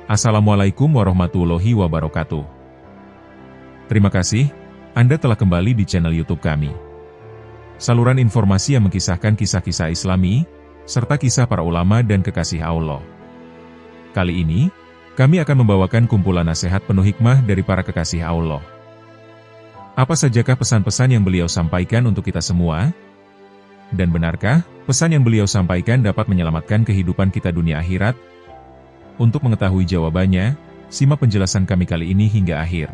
Assalamualaikum warahmatullahi wabarakatuh. Terima kasih, Anda telah kembali di channel YouTube kami. Saluran informasi yang mengkisahkan kisah-kisah Islami, serta kisah para ulama dan kekasih Allah. Kali ini, kami akan membawakan kumpulan nasihat penuh hikmah dari para kekasih Allah. Apa sajakah pesan-pesan yang beliau sampaikan untuk kita semua? Dan benarkah pesan yang beliau sampaikan dapat menyelamatkan kehidupan kita dunia akhirat? Untuk mengetahui jawabannya, simak penjelasan kami kali ini hingga akhir.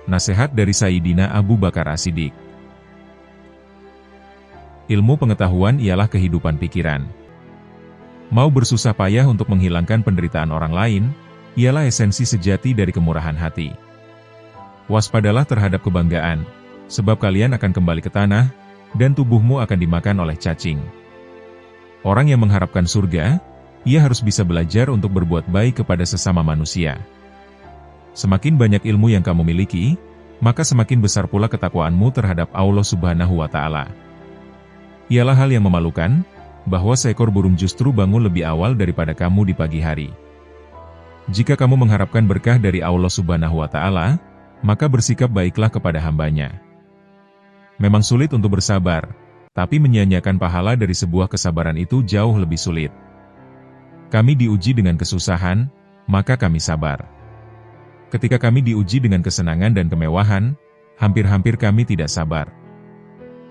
Nasihat dari Sayyidina Abu Bakar As-Siddiq. Ilmu pengetahuan ialah kehidupan pikiran. Mau bersusah payah untuk menghilangkan penderitaan orang lain, ialah esensi sejati dari kemurahan hati. Waspadalah terhadap kebanggaan, sebab kalian akan kembali ke tanah, dan tubuhmu akan dimakan oleh cacing. Orang yang mengharapkan surga, ia harus bisa belajar untuk berbuat baik kepada sesama manusia. Semakin banyak ilmu yang kamu miliki, maka semakin besar pula ketakwaanmu terhadap Allah Subhanahu wa Ta'ala. Ialah hal yang memalukan, bahwa seekor burung justru bangun lebih awal daripada kamu di pagi hari. Jika kamu mengharapkan berkah dari Allah Subhanahu wa Ta'ala, maka bersikap baiklah kepada hambanya. Memang sulit untuk bersabar, tapi menyia-nyiakan pahala dari sebuah kesabaran itu jauh lebih sulit. Kami diuji dengan kesusahan, maka kami sabar. Ketika kami diuji dengan kesenangan dan kemewahan, hampir-hampir kami tidak sabar.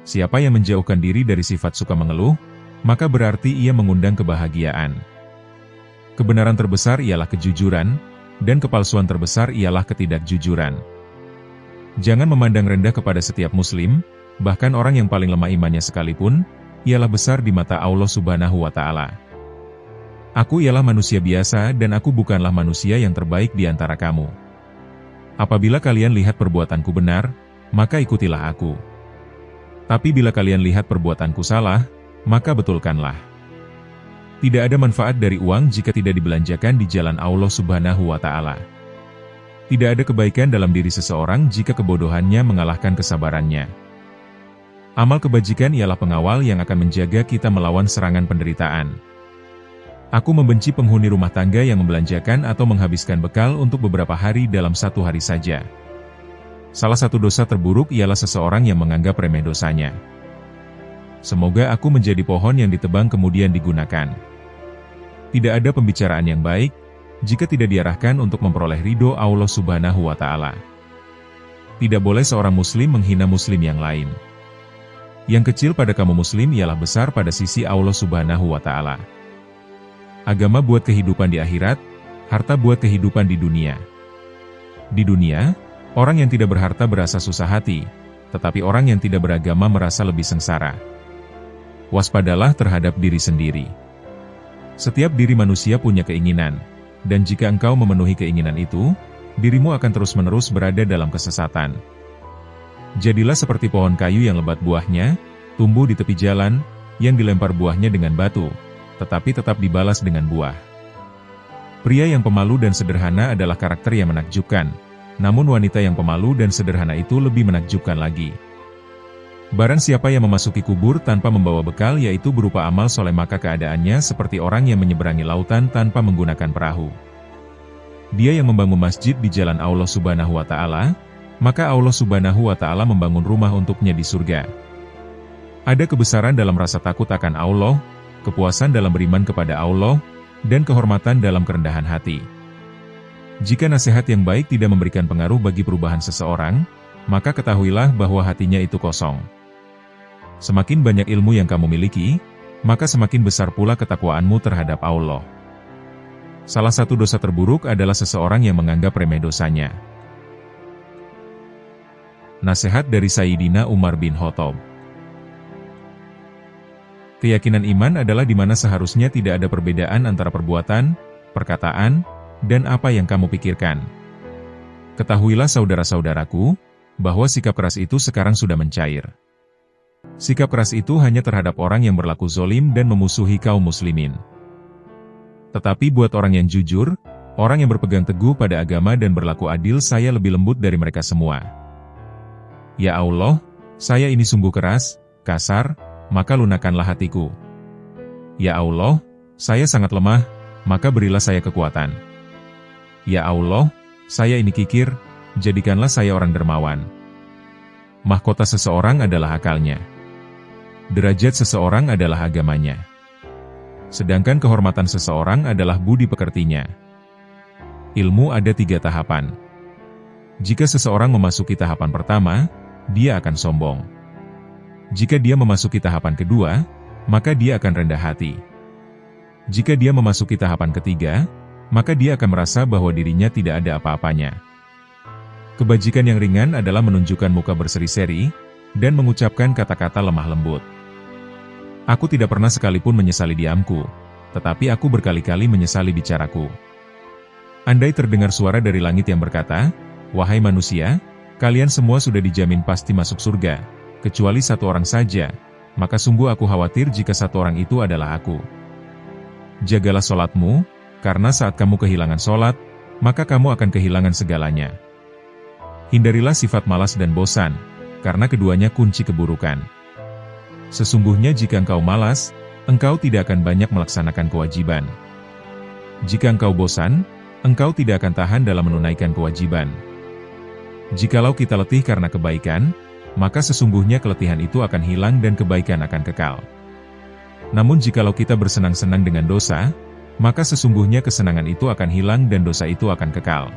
Siapa yang menjauhkan diri dari sifat suka mengeluh, maka berarti ia mengundang kebahagiaan. Kebenaran terbesar ialah kejujuran, dan kepalsuan terbesar ialah ketidakjujuran. Jangan memandang rendah kepada setiap muslim, bahkan orang yang paling lemah imannya sekalipun, ialah besar di mata Allah Subhanahu wa Ta'ala. Aku ialah manusia biasa dan aku bukanlah manusia yang terbaik di antara kamu. Apabila kalian lihat perbuatanku benar, maka ikutilah aku. Tapi bila kalian lihat perbuatanku salah, maka betulkanlah. Tidak ada manfaat dari uang jika tidak dibelanjakan di jalan Allah Subhanahu wa Ta'ala. Tidak ada kebaikan dalam diri seseorang jika kebodohannya mengalahkan kesabarannya. Amal kebajikan ialah pengawal yang akan menjaga kita melawan serangan penderitaan. Aku membenci penghuni rumah tangga yang membelanjakan atau menghabiskan bekal untuk beberapa hari dalam satu hari saja. Salah satu dosa terburuk ialah seseorang yang menganggap remeh dosanya. Semoga aku menjadi pohon yang ditebang kemudian digunakan. Tidak ada pembicaraan yang baik, jika tidak diarahkan untuk memperoleh ridho Allah Subhanahu wa Ta'ala. Tidak boleh seorang muslim menghina muslim yang lain. Yang kecil pada kamu muslim ialah besar pada sisi Allah Subhanahu wa Ta'ala. Agama buat kehidupan di akhirat, harta buat kehidupan di dunia. Di dunia, orang yang tidak berharta berasa susah hati, tetapi orang yang tidak beragama merasa lebih sengsara. Waspadalah terhadap diri sendiri. Setiap diri manusia punya keinginan, dan jika engkau memenuhi keinginan itu, dirimu akan terus-menerus berada dalam kesesatan. Jadilah seperti pohon kayu yang lebat buahnya, tumbuh di tepi jalan, yang dilempar buahnya dengan batu, tetapi tetap dibalas dengan buah. Pria yang pemalu dan sederhana adalah karakter yang menakjubkan, namun wanita yang pemalu dan sederhana itu lebih menakjubkan lagi. Barang siapa yang memasuki kubur tanpa membawa bekal yaitu berupa amal soleh maka keadaannya seperti orang yang menyeberangi lautan tanpa menggunakan perahu. Dia yang membangun masjid di jalan Allah Subhanahu wa Ta'ala, maka Allah Subhanahu wa Ta'ala membangun rumah untuknya di surga. Ada kebesaran dalam rasa takut akan Allah, kepuasan dalam beriman kepada Allah, dan kehormatan dalam kerendahan hati. Jika nasihat yang baik tidak memberikan pengaruh bagi perubahan seseorang, maka ketahuilah bahwa hatinya itu kosong. Semakin banyak ilmu yang kamu miliki, maka semakin besar pula ketakwaanmu terhadap Allah. Salah satu dosa terburuk adalah seseorang yang menganggap remeh dosanya. Nasihat dari Sayyidina Umar bin Khattab. Keyakinan iman adalah di mana seharusnya tidak ada perbedaan antara perbuatan, perkataan, dan apa yang kamu pikirkan. Ketahuilah saudara-saudaraku, bahwa sikap keras itu sekarang sudah mencair. Sikap keras itu hanya terhadap orang yang berlaku zolim dan memusuhi kaum muslimin. Tetapi buat orang yang jujur, orang yang berpegang teguh pada agama dan berlaku adil, saya lebih lembut dari mereka semua. Ya Allah, saya ini sungguh keras, kasar, maka lunakkanlah hatiku. Ya Allah, saya sangat lemah, maka berilah saya kekuatan. Ya Allah, saya ini kikir, jadikanlah saya orang dermawan. Mahkota seseorang adalah akalnya. Derajat seseorang adalah agamanya. Sedangkan kehormatan seseorang adalah budi pekertinya. Ilmu ada 3 tahapan. Jika seseorang memasuki tahapan pertama, dia akan sombong. Jika dia memasuki tahapan kedua, maka dia akan rendah hati. Jika dia memasuki tahapan ketiga, maka dia akan merasa bahwa dirinya tidak ada apa-apanya. Kebajikan yang ringan adalah menunjukkan muka berseri-seri, dan mengucapkan kata-kata lemah lembut. Aku tidak pernah sekalipun menyesali diamku, tetapi aku berkali-kali menyesali bicaraku. Andai terdengar suara dari langit yang berkata, "Wahai manusia, kalian semua sudah dijamin pasti masuk surga, kecuali 1 orang saja," maka sungguh aku khawatir jika 1 orang itu adalah aku. Jagalah solatmu, karena saat kamu kehilangan solat, maka kamu akan kehilangan segalanya. Hindarilah sifat malas dan bosan, karena keduanya kunci keburukan. Sesungguhnya jika engkau malas, engkau tidak akan banyak melaksanakan kewajiban. Jika engkau bosan, engkau tidak akan tahan dalam menunaikan kewajiban. Jikalau kita letih karena kebaikan, maka sesungguhnya keletihan itu akan hilang dan kebaikan akan kekal. Namun jikalau kita bersenang-senang dengan dosa, maka sesungguhnya kesenangan itu akan hilang dan dosa itu akan kekal.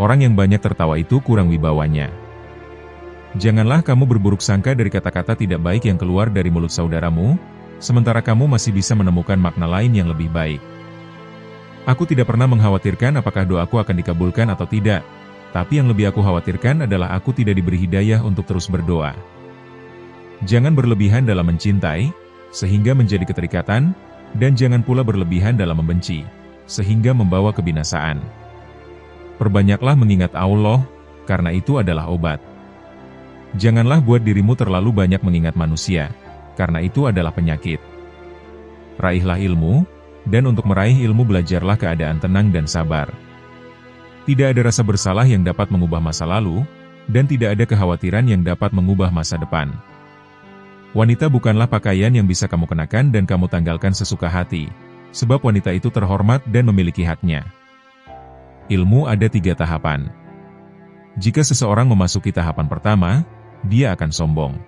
Orang yang banyak tertawa itu kurang wibawanya. Janganlah kamu berburuk sangka dari kata-kata tidak baik yang keluar dari mulut saudaramu, sementara kamu masih bisa menemukan makna lain yang lebih baik. Aku tidak pernah mengkhawatirkan apakah doaku akan dikabulkan atau tidak, tapi yang lebih aku khawatirkan adalah aku tidak diberi hidayah untuk terus berdoa. Jangan berlebihan dalam mencintai, sehingga menjadi keterikatan, dan jangan pula berlebihan dalam membenci, sehingga membawa kebinasaan. Perbanyaklah mengingat Allah, karena itu adalah obat. Janganlah buat dirimu terlalu banyak mengingat manusia, karena itu adalah penyakit. Raihlah ilmu, dan untuk meraih ilmu belajarlah keadaan tenang dan sabar. Tidak ada rasa bersalah yang dapat mengubah masa lalu, dan tidak ada kekhawatiran yang dapat mengubah masa depan. Wanita bukanlah pakaian yang bisa kamu kenakan dan kamu tanggalkan sesuka hati, sebab wanita itu terhormat dan memiliki haknya. Ilmu ada 3 tahapan. Jika seseorang memasuki tahapan pertama, dia akan sombong.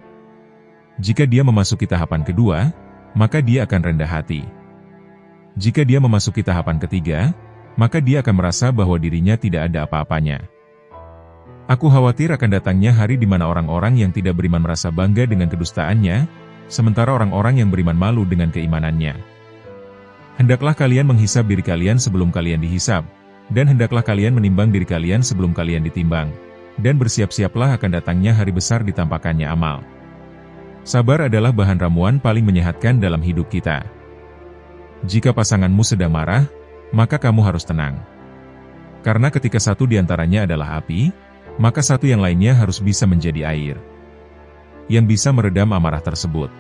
Jika dia memasuki tahapan kedua, maka dia akan rendah hati. Jika dia memasuki tahapan ketiga, maka dia akan merasa bahwa dirinya tidak ada apa-apanya. Aku khawatir akan datangnya hari di mana orang-orang yang tidak beriman merasa bangga dengan kedustaannya, sementara orang-orang yang beriman malu dengan keimanannya. Hendaklah kalian menghisab diri kalian sebelum kalian dihisab, dan hendaklah kalian menimbang diri kalian sebelum kalian ditimbang, dan bersiap-siaplah akan datangnya hari besar ditampakannya amal. Sabar adalah bahan ramuan paling menyehatkan dalam hidup kita. Jika pasanganmu sedang marah, maka kamu harus tenang. Karena ketika satu di antaranya adalah api, maka satu yang lainnya harus bisa menjadi air yang bisa meredam amarah tersebut.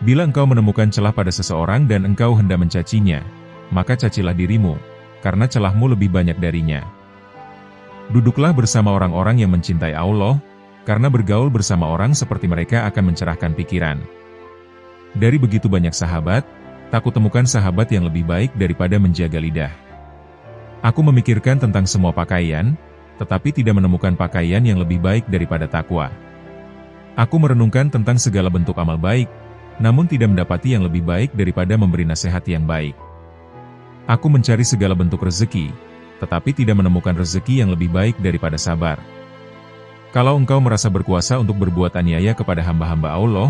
Bila engkau menemukan celah pada seseorang dan engkau hendak mencacinya, maka cacilah dirimu, karena celahmu lebih banyak darinya. Duduklah bersama orang-orang yang mencintai Allah, karena bergaul bersama orang seperti mereka akan mencerahkan pikiran. Dari begitu banyak sahabat, tak kutemukan sahabat yang lebih baik daripada menjaga lidah. Aku memikirkan tentang semua pakaian, tetapi tidak menemukan pakaian yang lebih baik daripada takwa. Aku merenungkan tentang segala bentuk amal baik, namun tidak mendapati yang lebih baik daripada memberi nasihat yang baik. Aku mencari segala bentuk rezeki, tetapi tidak menemukan rezeki yang lebih baik daripada sabar. Kalau engkau merasa berkuasa untuk berbuat aniaya kepada hamba-hamba Allah,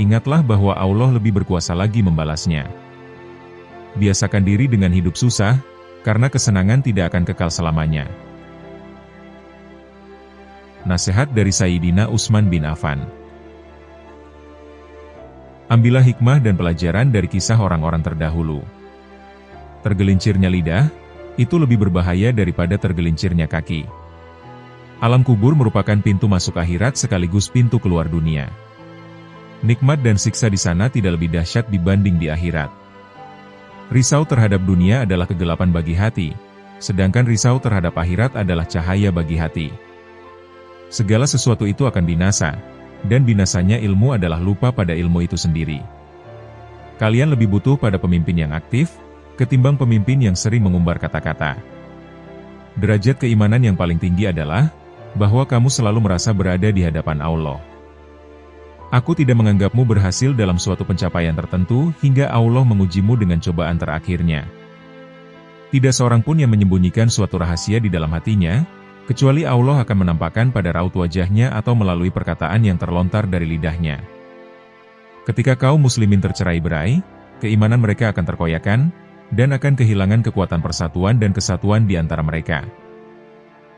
ingatlah bahwa Allah lebih berkuasa lagi membalasnya. Biasakan diri dengan hidup susah, karena kesenangan tidak akan kekal selamanya. Nasihat dari Sayyidina Utsman bin Affan. Ambillah hikmah dan pelajaran dari kisah orang-orang terdahulu. Tergelincirnya lidah, itu lebih berbahaya daripada tergelincirnya kaki. Alam kubur merupakan pintu masuk akhirat sekaligus pintu keluar dunia. Nikmat dan siksa di sana tidak lebih dahsyat dibanding di akhirat. Risau terhadap dunia adalah kegelapan bagi hati, sedangkan risau terhadap akhirat adalah cahaya bagi hati. Segala sesuatu itu akan binasa, dan binasanya ilmu adalah lupa pada ilmu itu sendiri. Kalian lebih butuh pada pemimpin yang aktif, ketimbang pemimpin yang sering mengumbar kata-kata. Derajat keimanan yang paling tinggi adalah, bahwa kamu selalu merasa berada di hadapan Allah. Aku tidak menganggapmu berhasil dalam suatu pencapaian tertentu hingga Allah mengujimu dengan cobaan terakhirnya. Tidak seorang pun yang menyembunyikan suatu rahasia di dalam hatinya, kecuali Allah akan menampakkan pada raut wajahnya atau melalui perkataan yang terlontar dari lidahnya. Ketika kaum muslimin tercerai-berai, keimanan mereka akan terkoyakkan, dan akan kehilangan kekuatan persatuan dan kesatuan di antara mereka.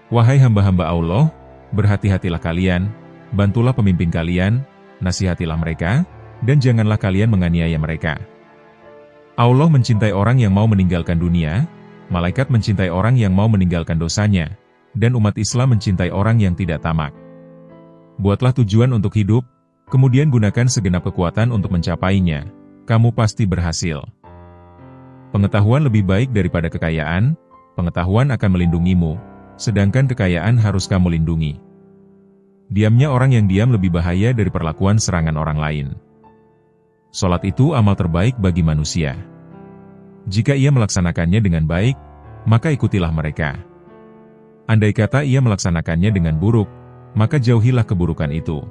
Wahai hamba-hamba Allah, berhati-hatilah kalian, bantulah pemimpin kalian, nasihatilah mereka, dan janganlah kalian menganiaya mereka. Allah mencintai orang yang mau meninggalkan dunia, malaikat mencintai orang yang mau meninggalkan dosanya, dan umat Islam mencintai orang yang tidak tamak. Buatlah tujuan untuk hidup, kemudian gunakan segenap kekuatan untuk mencapainya, kamu pasti berhasil. Pengetahuan lebih baik daripada kekayaan, pengetahuan akan melindungimu, sedangkan kekayaan harus kamu lindungi. Diamnya orang yang diam lebih bahaya dari perlakuan serangan orang lain. Salat itu amal terbaik bagi manusia. Jika ia melaksanakannya dengan baik, maka ikutilah mereka. Andai kata ia melaksanakannya dengan buruk, maka jauhilah keburukan itu.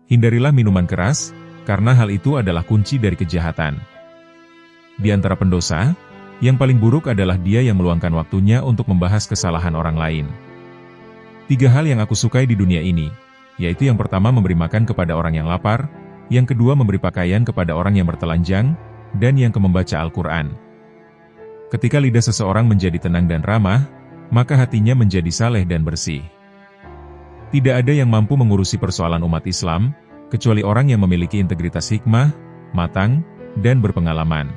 Hindarilah minuman keras, karena hal itu adalah kunci dari kejahatan. Di antara pendosa, yang paling buruk adalah dia yang meluangkan waktunya untuk membahas kesalahan orang lain. 3 hal yang aku sukai di dunia ini, yaitu yang pertama memberi makan kepada orang yang lapar, yang kedua memberi pakaian kepada orang yang bertelanjang, dan yang membaca Al-Quran. Ketika lidah seseorang menjadi tenang dan ramah, maka hatinya menjadi saleh dan bersih. Tidak ada yang mampu mengurusi persoalan umat Islam, kecuali orang yang memiliki integritas hikmah, matang, dan berpengalaman.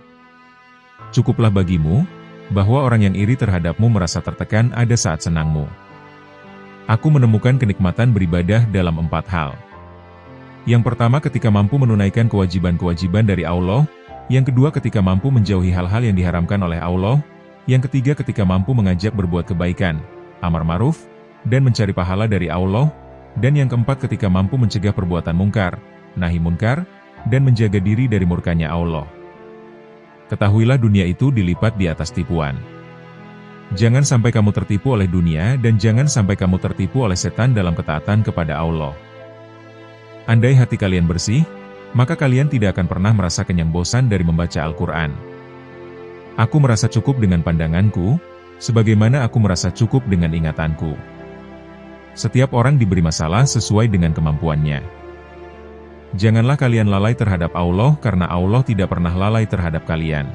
Cukuplah bagimu, bahwa orang yang iri terhadapmu merasa tertekan ada saat senangmu. Aku menemukan kenikmatan beribadah dalam 4 hal. Yang pertama ketika mampu menunaikan kewajiban-kewajiban dari Allah, yang kedua ketika mampu menjauhi hal-hal yang diharamkan oleh Allah, yang ketiga ketika mampu mengajak berbuat kebaikan, amar ma'ruf, dan mencari pahala dari Allah, dan yang keempat ketika mampu mencegah perbuatan mungkar, nahi munkar, dan menjaga diri dari murkanya Allah. Ketahuilah dunia itu dilipat di atas tipuan. Jangan sampai kamu tertipu oleh dunia dan jangan sampai kamu tertipu oleh setan dalam ketaatan kepada Allah. Andai hati kalian bersih, maka kalian tidak akan pernah merasa kenyang bosan dari membaca Al-Quran. Aku merasa cukup dengan pandanganku, sebagaimana aku merasa cukup dengan ingatanku. Setiap orang diberi masalah sesuai dengan kemampuannya. Janganlah kalian lalai terhadap Allah karena Allah tidak pernah lalai terhadap kalian.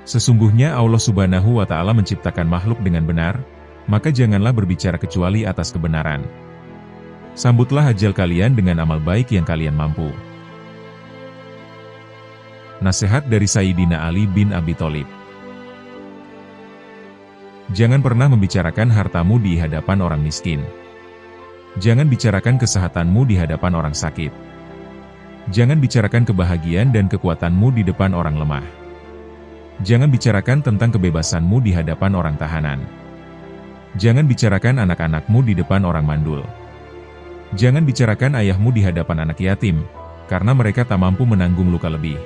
Sesungguhnya Allah Subhanahu wa Ta'ala menciptakan makhluk dengan benar, maka janganlah berbicara kecuali atas kebenaran. Sambutlah ajal kalian dengan amal baik yang kalian mampu. Nasihat dari Sayyidina Ali bin Abi Thalib. Jangan pernah membicarakan hartamu di hadapan orang miskin. Jangan bicarakan kesehatanmu di hadapan orang sakit. Jangan bicarakan kebahagiaan dan kekuatanmu di depan orang lemah. Jangan bicarakan tentang kebebasanmu di hadapan orang tahanan. Jangan bicarakan anak-anakmu di depan orang mandul. Jangan bicarakan ayahmu di hadapan anak yatim, karena mereka tak mampu menanggung luka lebih.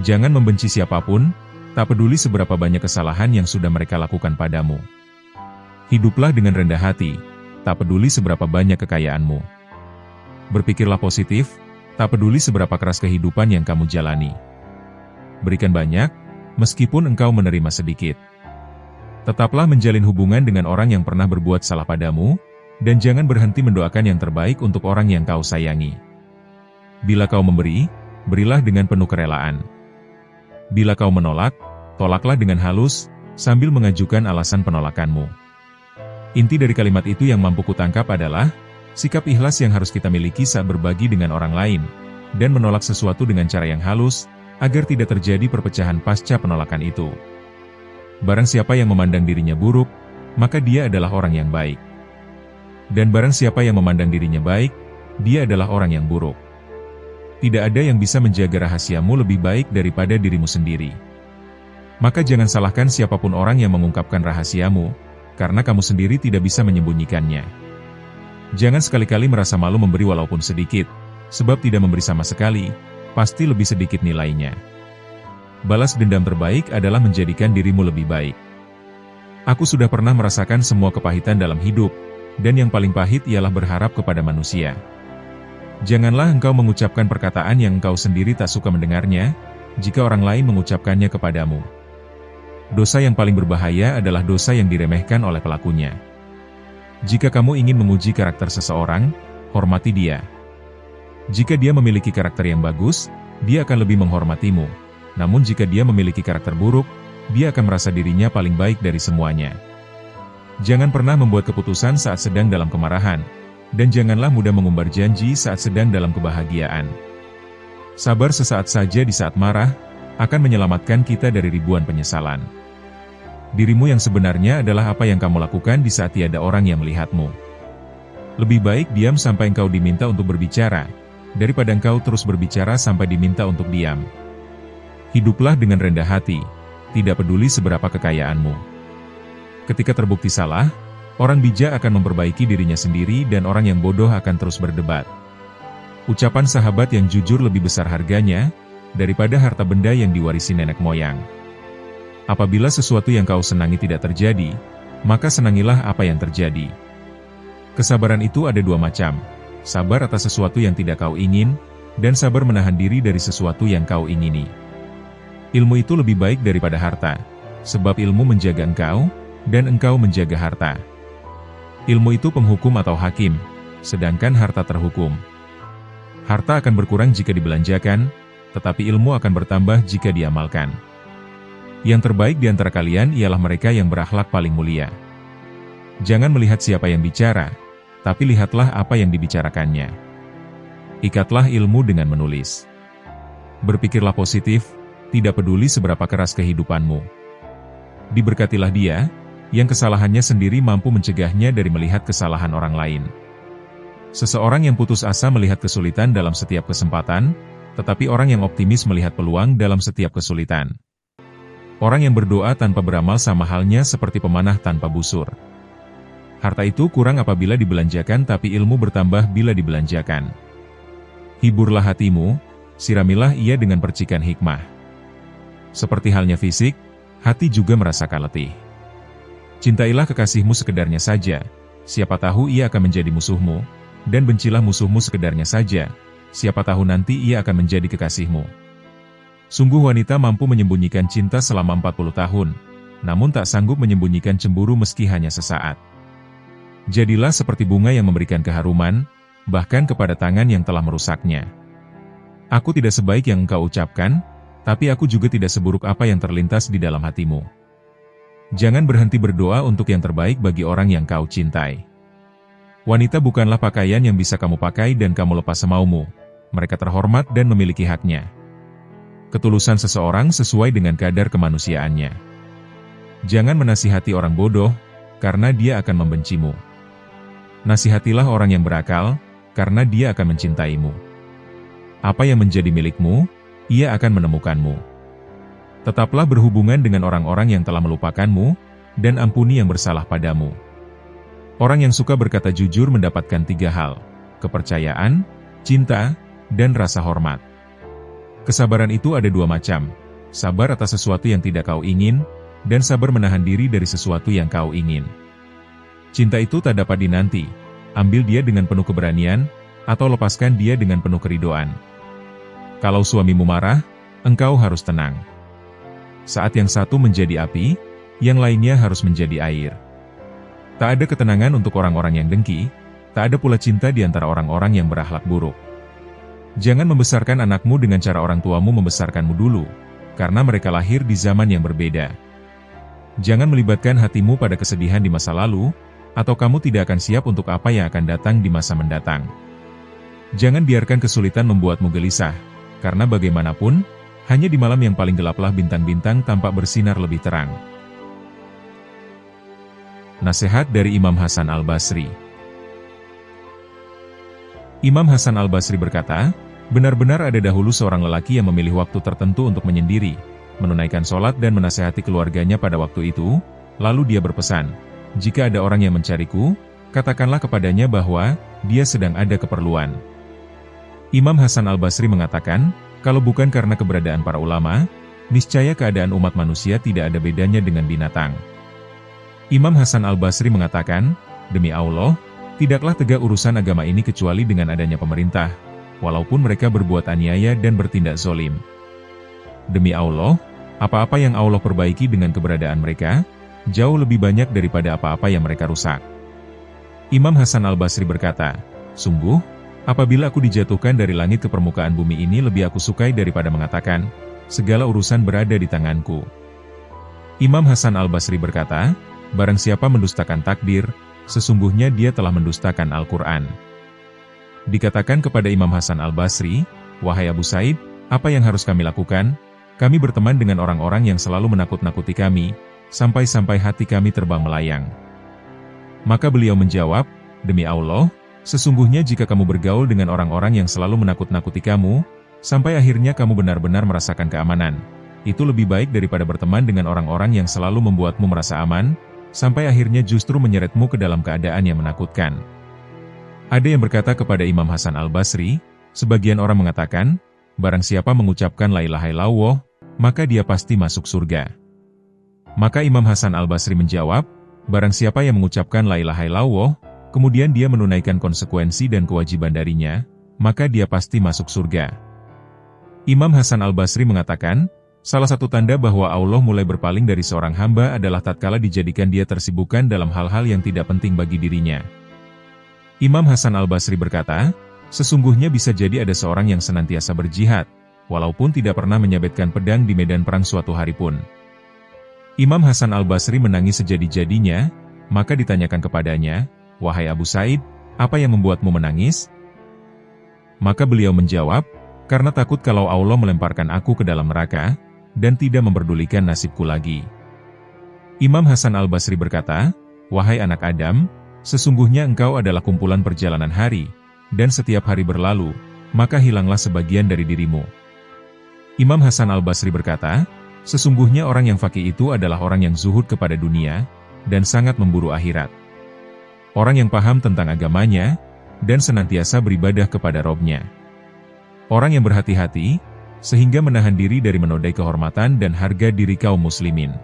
Jangan membenci siapapun, tak peduli seberapa banyak kesalahan yang sudah mereka lakukan padamu. Hiduplah dengan rendah hati, tak peduli seberapa banyak kekayaanmu. Berpikirlah positif, tak peduli seberapa keras kehidupan yang kamu jalani. Berikan banyak, meskipun engkau menerima sedikit. Tetaplah menjalin hubungan dengan orang yang pernah berbuat salah padamu, dan jangan berhenti mendoakan yang terbaik untuk orang yang kau sayangi. Bila kau memberi, berilah dengan penuh kerelaan. Bila kau menolak, tolaklah dengan halus, sambil mengajukan alasan penolakanmu. Inti dari kalimat itu yang mampu kutangkap adalah, sikap ikhlas yang harus kita miliki saat berbagi dengan orang lain, dan menolak sesuatu dengan cara yang halus, agar tidak terjadi perpecahan pasca penolakan itu. Barang siapa yang memandang dirinya buruk, maka dia adalah orang yang baik. Dan barang siapa yang memandang dirinya baik, dia adalah orang yang buruk. Tidak ada yang bisa menjaga rahasiamu lebih baik daripada dirimu sendiri. Maka jangan salahkan siapapun orang yang mengungkapkan rahasiamu, karena kamu sendiri tidak bisa menyembunyikannya. Jangan sekali-kali merasa malu memberi walaupun sedikit, sebab tidak memberi sama sekali, pasti lebih sedikit nilainya. Balas dendam terbaik adalah menjadikan dirimu lebih baik. Aku sudah pernah merasakan semua kepahitan dalam hidup, dan yang paling pahit ialah berharap kepada manusia. Janganlah engkau mengucapkan perkataan yang engkau sendiri tak suka mendengarnya, jika orang lain mengucapkannya kepadamu. Dosa yang paling berbahaya adalah dosa yang diremehkan oleh pelakunya. Jika kamu ingin menguji karakter seseorang, hormati dia. Jika dia memiliki karakter yang bagus, dia akan lebih menghormatimu. Namun jika dia memiliki karakter buruk, dia akan merasa dirinya paling baik dari semuanya. Jangan pernah membuat keputusan saat sedang dalam kemarahan, dan janganlah mudah mengumbar janji saat sedang dalam kebahagiaan. Sabar sesaat saja di saat marah, akan menyelamatkan kita dari ribuan penyesalan. Dirimu yang sebenarnya adalah apa yang kamu lakukan di saat tiada orang yang melihatmu. Lebih baik diam sampai engkau diminta untuk berbicara, daripada engkau terus berbicara sampai diminta untuk diam. Hiduplah dengan rendah hati, tidak peduli seberapa kekayaanmu. Ketika terbukti salah, orang bijak akan memperbaiki dirinya sendiri dan orang yang bodoh akan terus berdebat. Ucapan sahabat yang jujur lebih besar harganya, daripada harta benda yang diwarisi nenek moyang. Apabila sesuatu yang kau senangi tidak terjadi, maka senangilah apa yang terjadi. Kesabaran itu ada dua macam, sabar atas sesuatu yang tidak kau ingin, dan sabar menahan diri dari sesuatu yang kau ingini. Ilmu itu lebih baik daripada harta, sebab ilmu menjaga engkau, dan engkau menjaga harta. Ilmu itu penghukum atau hakim, sedangkan harta terhukum. Harta akan berkurang jika dibelanjakan, tetapi ilmu akan bertambah jika diamalkan. Yang terbaik di antara kalian ialah mereka yang berakhlak paling mulia. Jangan melihat siapa yang bicara, tapi lihatlah apa yang dibicarakannya. Ikatlah ilmu dengan menulis. Berpikirlah positif, tidak peduli seberapa keras kehidupanmu. Diberkatilah dia, yang kesalahannya sendiri mampu mencegahnya dari melihat kesalahan orang lain. Seseorang yang putus asa melihat kesulitan dalam setiap kesempatan, tetapi orang yang optimis melihat peluang dalam setiap kesulitan. Orang yang berdoa tanpa beramal sama halnya seperti pemanah tanpa busur. Harta itu kurang apabila dibelanjakan tapi ilmu bertambah bila dibelanjakan. Hiburlah hatimu, siramilah ia dengan percikan hikmah. Seperti halnya fisik, hati juga merasakan letih. Cintailah kekasihmu sekedarnya saja, siapa tahu ia akan menjadi musuhmu, dan bencilah musuhmu sekedarnya saja, siapa tahu nanti ia akan menjadi kekasihmu. Sungguh wanita mampu menyembunyikan cinta selama 40 tahun, namun tak sanggup menyembunyikan cemburu meski hanya sesaat. Jadilah seperti bunga yang memberikan keharuman, bahkan kepada tangan yang telah merusaknya. Aku tidak sebaik yang engkau ucapkan, tapi aku juga tidak seburuk apa yang terlintas di dalam hatimu. Jangan berhenti berdoa untuk yang terbaik bagi orang yang kau cintai. Wanita bukanlah pakaian yang bisa kamu pakai dan kamu lepas semaumu. Mereka terhormat dan memiliki haknya. Ketulusan seseorang sesuai dengan kadar kemanusiaannya. Jangan menasihati orang bodoh, karena dia akan membencimu. Nasihatilah orang yang berakal, karena dia akan mencintaimu. Apa yang menjadi milikmu, ia akan menemukanmu. Tetaplah berhubungan dengan orang-orang yang telah melupakanmu, dan ampuni yang bersalah padamu. Orang yang suka berkata jujur mendapatkan 3 hal, kepercayaan, cinta, dan rasa hormat. Kesabaran itu ada 2 macam, sabar atas sesuatu yang tidak kau ingin, dan sabar menahan diri dari sesuatu yang kau ingin. Cinta itu tak dapat dinanti, ambil dia dengan penuh keberanian, atau lepaskan dia dengan penuh keridoan. Kalau suamimu marah, engkau harus tenang. Saat yang satu menjadi api, yang lainnya harus menjadi air. Tak ada ketenangan untuk orang-orang yang dengki, tak ada pula cinta di antara orang-orang yang berakhlak buruk. Jangan membesarkan anakmu dengan cara orang tuamu membesarkanmu dulu, karena mereka lahir di zaman yang berbeda. Jangan melibatkan hatimu pada kesedihan di masa lalu, atau kamu tidak akan siap untuk apa yang akan datang di masa mendatang. Jangan biarkan kesulitan membuatmu gelisah, karena bagaimanapun, hanya di malam yang paling gelaplah bintang-bintang tampak bersinar lebih terang. Nasihat dari Imam Hasan Al-Basri. Imam Hasan Al-Basri berkata, Benar-benar ada dahulu seorang lelaki yang memilih waktu tertentu untuk menyendiri, menunaikan sholat dan menasehati keluarganya pada waktu itu, lalu dia berpesan, "Jika ada orang yang mencariku, katakanlah kepadanya bahwa dia sedang ada keperluan." Imam Hasan al-Basri mengatakan, kalau bukan karena keberadaan para ulama, niscaya keadaan umat manusia tidak ada bedanya dengan binatang. Imam Hasan al-Basri mengatakan, "Demi Allah, tidaklah tegak urusan agama ini kecuali dengan adanya pemerintah, walaupun mereka berbuat aniaya dan bertindak zalim. Demi Allah, apa-apa yang Allah perbaiki dengan keberadaan mereka, jauh lebih banyak daripada apa-apa yang mereka rusak." Imam Hasan al-Basri berkata, "Sungguh, apabila aku dijatuhkan dari langit ke permukaan bumi ini lebih aku sukai daripada mengatakan, segala urusan berada di tanganku." Imam Hasan al-Basri berkata, "Barang siapa mendustakan takdir, sesungguhnya dia telah mendustakan Al-Quran." Dikatakan kepada Imam Hasan al-Basri, "Wahai Abu Said, apa yang harus kami lakukan? Kami berteman dengan orang-orang yang selalu menakut-nakuti kami, sampai-sampai hati kami terbang melayang." Maka beliau menjawab, "Demi Allah, sesungguhnya jika kamu bergaul dengan orang-orang yang selalu menakut-nakuti kamu, sampai akhirnya kamu benar-benar merasakan keamanan, itu lebih baik daripada berteman dengan orang-orang yang selalu membuatmu merasa aman, sampai akhirnya justru menyeretmu ke dalam keadaan yang menakutkan." Ada yang berkata kepada Imam Hasan al-Basri, sebagian orang mengatakan, barang siapa mengucapkan la ilaha illallah, maka dia pasti masuk surga. Maka Imam Hasan al-Basri menjawab, barang siapa yang mengucapkan la ilaha illallah, kemudian dia menunaikan konsekuensi dan kewajiban darinya, maka dia pasti masuk surga. Imam Hasan al-Basri mengatakan, salah satu tanda bahwa Allah mulai berpaling dari seorang hamba adalah tatkala dijadikan dia tersibukkan dalam hal-hal yang tidak penting bagi dirinya. Imam Hasan al-Basri berkata, sesungguhnya bisa jadi ada seorang yang senantiasa berjihad, walaupun tidak pernah menyabetkan pedang di medan perang suatu hari pun. Imam Hasan al-Basri menangis sejadi-jadinya, maka ditanyakan kepadanya, "Wahai Abu Said, apa yang membuatmu menangis?" Maka beliau menjawab, "Karena takut kalau Allah melemparkan aku ke dalam neraka, dan tidak memperdulikan nasibku lagi." Imam Hasan al-Basri berkata, "Wahai anak Adam, sesungguhnya engkau adalah kumpulan perjalanan hari, dan setiap hari berlalu, maka hilanglah sebagian dari dirimu." Imam Hasan al-Basri berkata, sesungguhnya orang yang faqih itu adalah orang yang zuhud kepada dunia, dan sangat memburu akhirat. Orang yang paham tentang agamanya, dan senantiasa beribadah kepada Robnya. Orang yang berhati-hati, sehingga menahan diri dari menodai kehormatan dan harga diri kaum muslimin.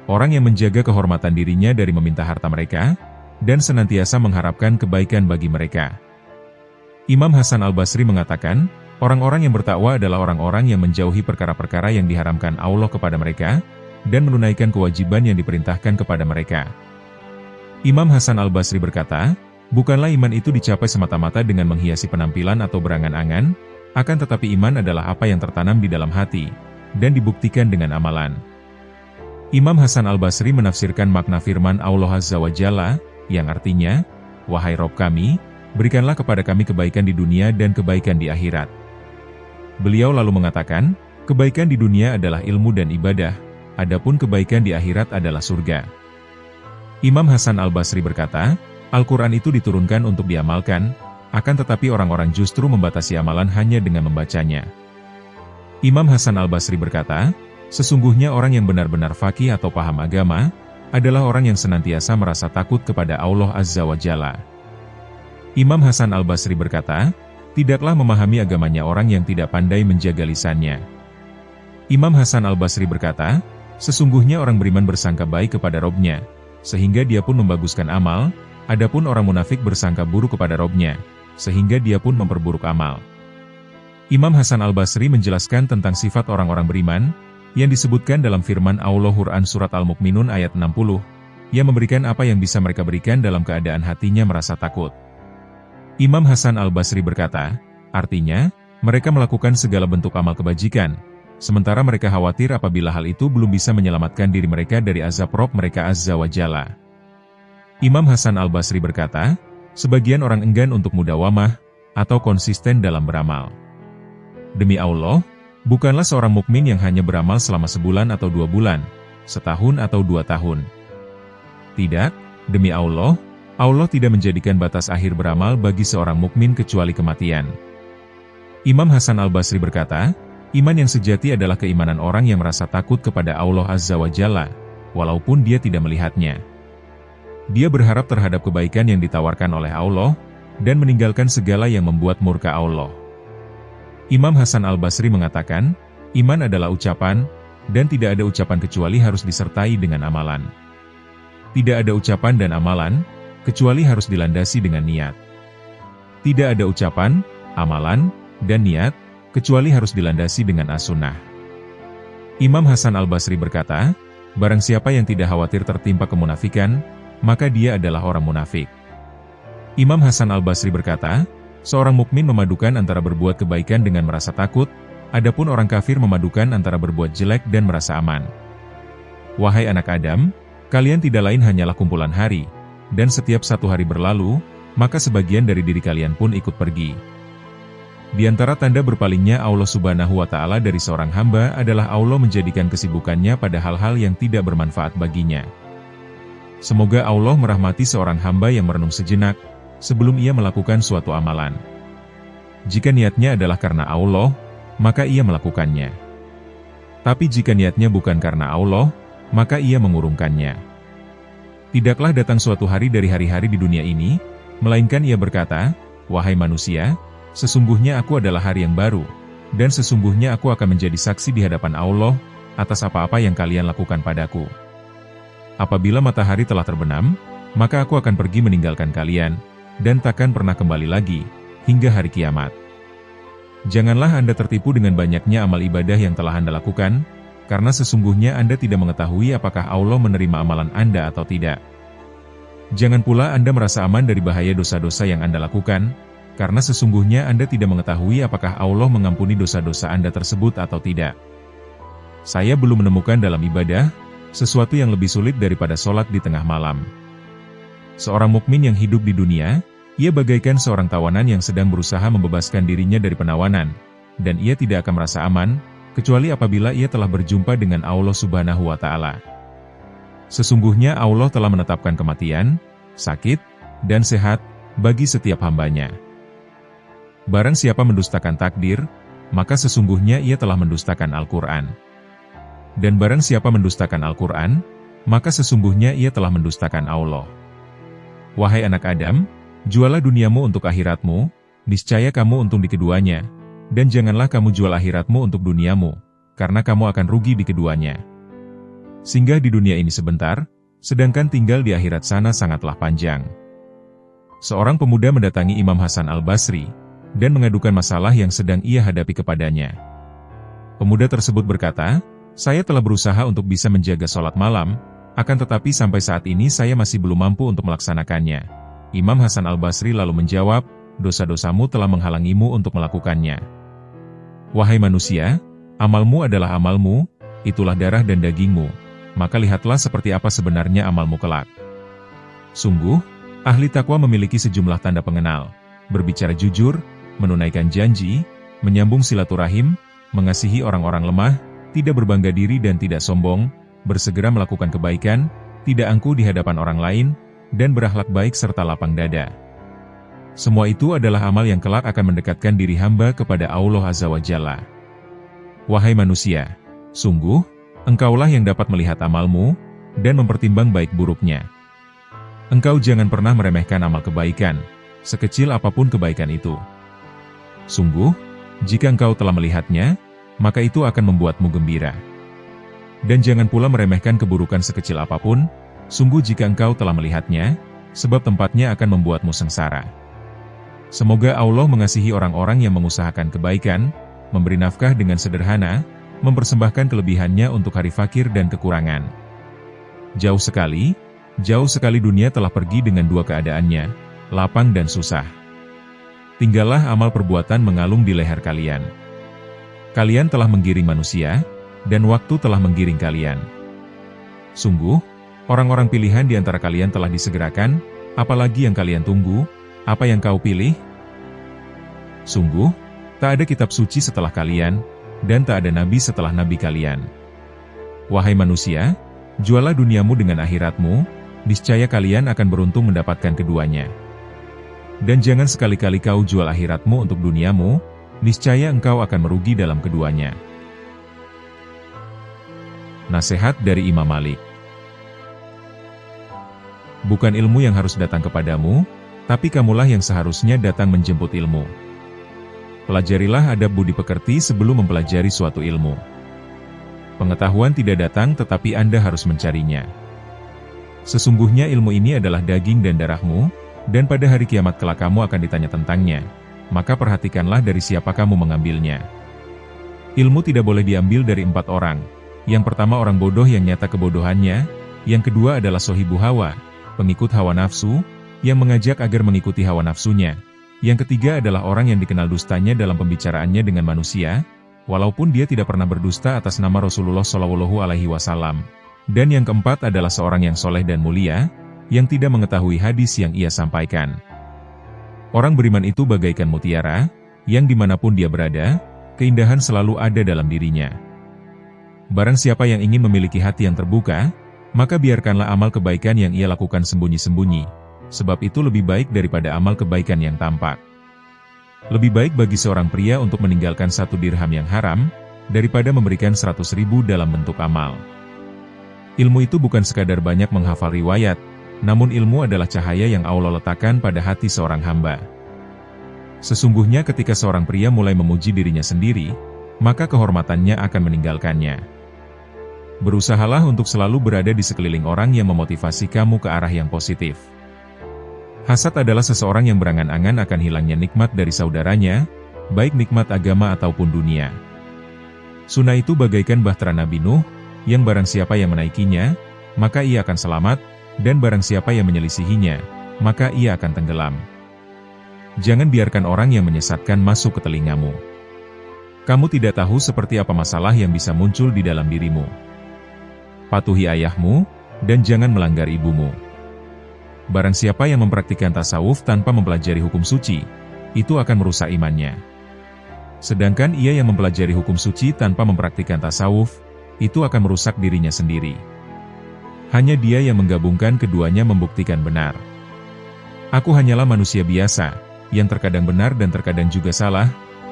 Orang yang menjaga kehormatan dirinya dari meminta harta mereka, dan senantiasa mengharapkan kebaikan bagi mereka. Imam Hasan al-Basri mengatakan, orang-orang yang bertakwa adalah orang-orang yang menjauhi perkara-perkara yang diharamkan Allah kepada mereka, dan menunaikan kewajiban yang diperintahkan kepada mereka. Imam Hasan al-Basri berkata, bukanlah iman itu dicapai semata-mata dengan menghiasi penampilan atau berangan-angan, akan tetapi iman adalah apa yang tertanam di dalam hati, dan dibuktikan dengan amalan. Imam Hasan al-Basri menafsirkan makna firman Allah Azza wa Jalla, yang artinya, "Wahai Rob kami, berikanlah kepada kami kebaikan di dunia dan kebaikan di akhirat." Beliau lalu mengatakan, kebaikan di dunia adalah ilmu dan ibadah, adapun kebaikan di akhirat adalah surga. Imam Hasan al-Basri berkata, Al-Quran itu diturunkan untuk diamalkan, akan tetapi orang-orang justru membatasi amalan hanya dengan membacanya. Imam Hasan al-Basri berkata, sesungguhnya orang yang benar-benar faqih atau paham agama, adalah orang yang senantiasa merasa takut kepada Allah Azza wa Jalla. Imam Hasan al-Basri berkata, tidaklah memahami agamanya orang yang tidak pandai menjaga lisannya. Imam Hasan al-Basri berkata, sesungguhnya orang beriman bersangka baik kepada Robnya, sehingga dia pun membaguskan amal, adapun orang munafik bersangka buruk kepada Robnya, sehingga dia pun memperburuk amal. Imam Hasan al-Basri menjelaskan tentang sifat orang-orang beriman, yang disebutkan dalam firman Allah Quran Surat Al-Mu'minun ayat 60, yang memberikan apa yang bisa mereka berikan dalam keadaan hatinya merasa takut. Imam Hasan al-Basri berkata, artinya, mereka melakukan segala bentuk amal kebajikan, sementara mereka khawatir apabila hal itu belum bisa menyelamatkan diri mereka dari azab Rob mereka Azza wa Jalla. Imam Hasan al-Basri berkata, sebagian orang enggan untuk mudawamah, atau konsisten dalam beramal. Demi Allah, bukanlah seorang mukmin yang hanya beramal selama sebulan atau 2 bulan, setahun atau 2 tahun. Tidak, demi Allah, Allah tidak menjadikan batas akhir beramal bagi seorang mukmin kecuali kematian. Imam Hasan Al-Basri berkata, iman yang sejati adalah keimanan orang yang merasa takut kepada Allah Azza wa Jalla, walaupun dia tidak melihatnya. Dia berharap terhadap kebaikan yang ditawarkan oleh Allah, dan meninggalkan segala yang membuat murka Allah. Imam Hasan Al-Basri mengatakan, iman adalah ucapan, dan tidak ada ucapan kecuali harus disertai dengan amalan. Tidak ada ucapan dan amalan, kecuali harus dilandasi dengan niat. Tidak ada ucapan, amalan, dan niat, kecuali harus dilandasi dengan as-sunnah. Imam Hasan Al-Basri berkata, barang siapa yang tidak khawatir tertimpa kemunafikan, maka dia adalah orang munafik. Imam Hasan Al-Basri berkata, seorang mukmin memadukan antara berbuat kebaikan dengan merasa takut, adapun orang kafir memadukan antara berbuat jelek dan merasa aman. Wahai anak Adam, kalian tidak lain hanyalah kumpulan hari, dan setiap satu hari berlalu, maka sebagian dari diri kalian pun ikut pergi. Di antara tanda berpalingnya Allah Subhanahu wa Ta'ala dari seorang hamba adalah Allah menjadikan kesibukannya pada hal-hal yang tidak bermanfaat baginya. Semoga Allah merahmati seorang hamba yang merenung sejenak sebelum ia melakukan suatu amalan. Jika niatnya adalah karena Allah, maka ia melakukannya. Tapi jika niatnya bukan karena Allah, maka ia mengurungkannya. Tidaklah datang suatu hari dari hari-hari di dunia ini, melainkan ia berkata, wahai manusia, sesungguhnya aku adalah hari yang baru, dan sesungguhnya aku akan menjadi saksi di hadapan Allah, atas apa-apa yang kalian lakukan padaku. Apabila matahari telah terbenam, maka aku akan pergi meninggalkan kalian, dan takkan pernah kembali lagi, hingga hari kiamat. Janganlah Anda tertipu dengan banyaknya amal ibadah yang telah Anda lakukan, karena sesungguhnya Anda tidak mengetahui apakah Allah menerima amalan Anda atau tidak. Jangan pula Anda merasa aman dari bahaya dosa-dosa yang Anda lakukan, karena sesungguhnya Anda tidak mengetahui apakah Allah mengampuni dosa-dosa Anda tersebut atau tidak. Saya belum menemukan dalam ibadah sesuatu yang lebih sulit daripada sholat di tengah malam. Seorang mukmin yang hidup di dunia, ia bagaikan seorang tawanan yang sedang berusaha membebaskan dirinya dari penawanan, dan ia tidak akan merasa aman, kecuali apabila ia telah berjumpa dengan Allah Subhanahu wa Ta'ala. Sesungguhnya Allah telah menetapkan kematian, sakit, dan sehat bagi setiap hambanya. Barang siapa mendustakan takdir, maka sesungguhnya ia telah mendustakan Al-Quran. Dan barang siapa mendustakan Al-Quran, maka sesungguhnya ia telah mendustakan Allah. Wahai anak Adam, jualah duniamu untuk akhiratmu, niscaya kamu untung di keduanya, dan janganlah kamu jual akhiratmu untuk duniamu, karena kamu akan rugi di keduanya. Singgah di dunia ini sebentar, sedangkan tinggal di akhirat sana sangatlah panjang. Seorang pemuda mendatangi Imam Hasan Al-Basri, dan mengadukan masalah yang sedang ia hadapi kepadanya. Pemuda tersebut berkata, saya telah berusaha untuk bisa menjaga sholat malam, akan tetapi sampai saat ini saya masih belum mampu untuk melaksanakannya. Imam Hasan Al-Basri lalu menjawab, dosa-dosamu telah menghalangimu untuk melakukannya. Wahai manusia, amalmu adalah amalmu, itulah darah dan dagingmu, maka lihatlah seperti apa sebenarnya amalmu kelak. Sungguh, ahli takwa memiliki sejumlah tanda pengenal, berbicara jujur, menunaikan janji, menyambung silaturahim, mengasihi orang-orang lemah, tidak berbangga diri dan tidak sombong, bersegera melakukan kebaikan, tidak angkuh di hadapan orang lain, dan berakhlak baik serta lapang dada. Semua itu adalah amal yang kelak akan mendekatkan diri hamba kepada Allah Azza wa Jalla. Wahai manusia, sungguh, engkaulah yang dapat melihat amalmu, dan mempertimbang baik buruknya. Engkau jangan pernah meremehkan amal kebaikan, sekecil apapun kebaikan itu. Sungguh, jika engkau telah melihatnya, maka itu akan membuatmu gembira. Dan jangan pula meremehkan keburukan sekecil apapun, sungguh jika engkau telah melihatnya, sebab tempatnya akan membuatmu sengsara. Semoga Allah mengasihi orang-orang yang mengusahakan kebaikan, memberi nafkah dengan sederhana, mempersembahkan kelebihannya untuk hari fakir dan kekurangan. Jauh sekali dunia telah pergi dengan dua keadaannya, lapang dan susah. Tinggallah amal perbuatan mengalung di leher kalian. Kalian telah menggiring manusia, dan waktu telah menggiring kalian. Sungguh, orang-orang pilihan di antara kalian telah disegerakan, apalagi yang kalian tunggu, apa yang kau pilih? Sungguh, tak ada kitab suci setelah kalian, dan tak ada nabi setelah nabi kalian. Wahai manusia, jualah duniamu dengan akhiratmu, niscaya kalian akan beruntung mendapatkan keduanya. Dan jangan sekali-kali kau jual akhiratmu untuk duniamu, niscaya engkau akan merugi dalam keduanya. Nasihat dari Imam Malik. Bukan ilmu yang harus datang kepadamu, tapi kamulah yang seharusnya datang menjemput ilmu. Pelajarilah adab budi pekerti sebelum mempelajari suatu ilmu. Pengetahuan tidak datang tetapi Anda harus mencarinya. Sesungguhnya ilmu ini adalah daging dan darahmu, dan pada hari kiamat kelak kamu akan ditanya tentangnya, maka perhatikanlah dari siapa kamu mengambilnya. Ilmu tidak boleh diambil dari 4 orang. Yang pertama orang bodoh yang nyata kebodohannya, yang kedua adalah sohibu hawa, pengikut hawa nafsu, yang mengajak agar mengikuti hawa nafsunya. Yang ketiga adalah orang yang dikenal dustanya dalam pembicaraannya dengan manusia, walaupun dia tidak pernah berdusta atas nama Rasulullah Shallallahu Alaihi Wasallam. Dan yang keempat adalah seorang yang soleh dan mulia, yang tidak mengetahui hadis yang ia sampaikan. Orang beriman itu bagaikan mutiara, yang dimanapun dia berada, keindahan selalu ada dalam dirinya. Barang siapa yang ingin memiliki hati yang terbuka, maka biarkanlah amal kebaikan yang ia lakukan sembunyi-sembunyi, sebab itu lebih baik daripada amal kebaikan yang tampak. Lebih baik bagi seorang pria untuk meninggalkan 1 dirham yang haram, daripada memberikan 100.000 dalam bentuk amal. Ilmu itu bukan sekadar banyak menghafal riwayat, namun ilmu adalah cahaya yang Allah letakkan pada hati seorang hamba. Sesungguhnya ketika seorang pria mulai memuji dirinya sendiri, maka kehormatannya akan meninggalkannya. Berusahalah untuk selalu berada di sekeliling orang yang memotivasi kamu ke arah yang positif. Hasad adalah seseorang yang berangan-angan akan hilangnya nikmat dari saudaranya, baik nikmat agama ataupun dunia. Sunnah itu bagaikan bahtera Nabi Nuh, yang barang siapa yang menaikinya, maka ia akan selamat, dan barang siapa yang menyelisihinya, maka ia akan tenggelam. Jangan biarkan orang yang menyesatkan masuk ke telingamu. Kamu tidak tahu seperti apa masalah yang bisa muncul di dalam dirimu. Patuhi ayahmu, dan jangan melanggar ibumu. Barang siapa yang mempraktikkan tasawuf tanpa mempelajari hukum suci, itu akan merusak imannya. Sedangkan ia yang mempelajari hukum suci tanpa mempraktikkan tasawuf, itu akan merusak dirinya sendiri. Hanya dia yang menggabungkan keduanya membuktikan benar. Aku hanyalah manusia biasa, yang terkadang benar dan terkadang juga salah,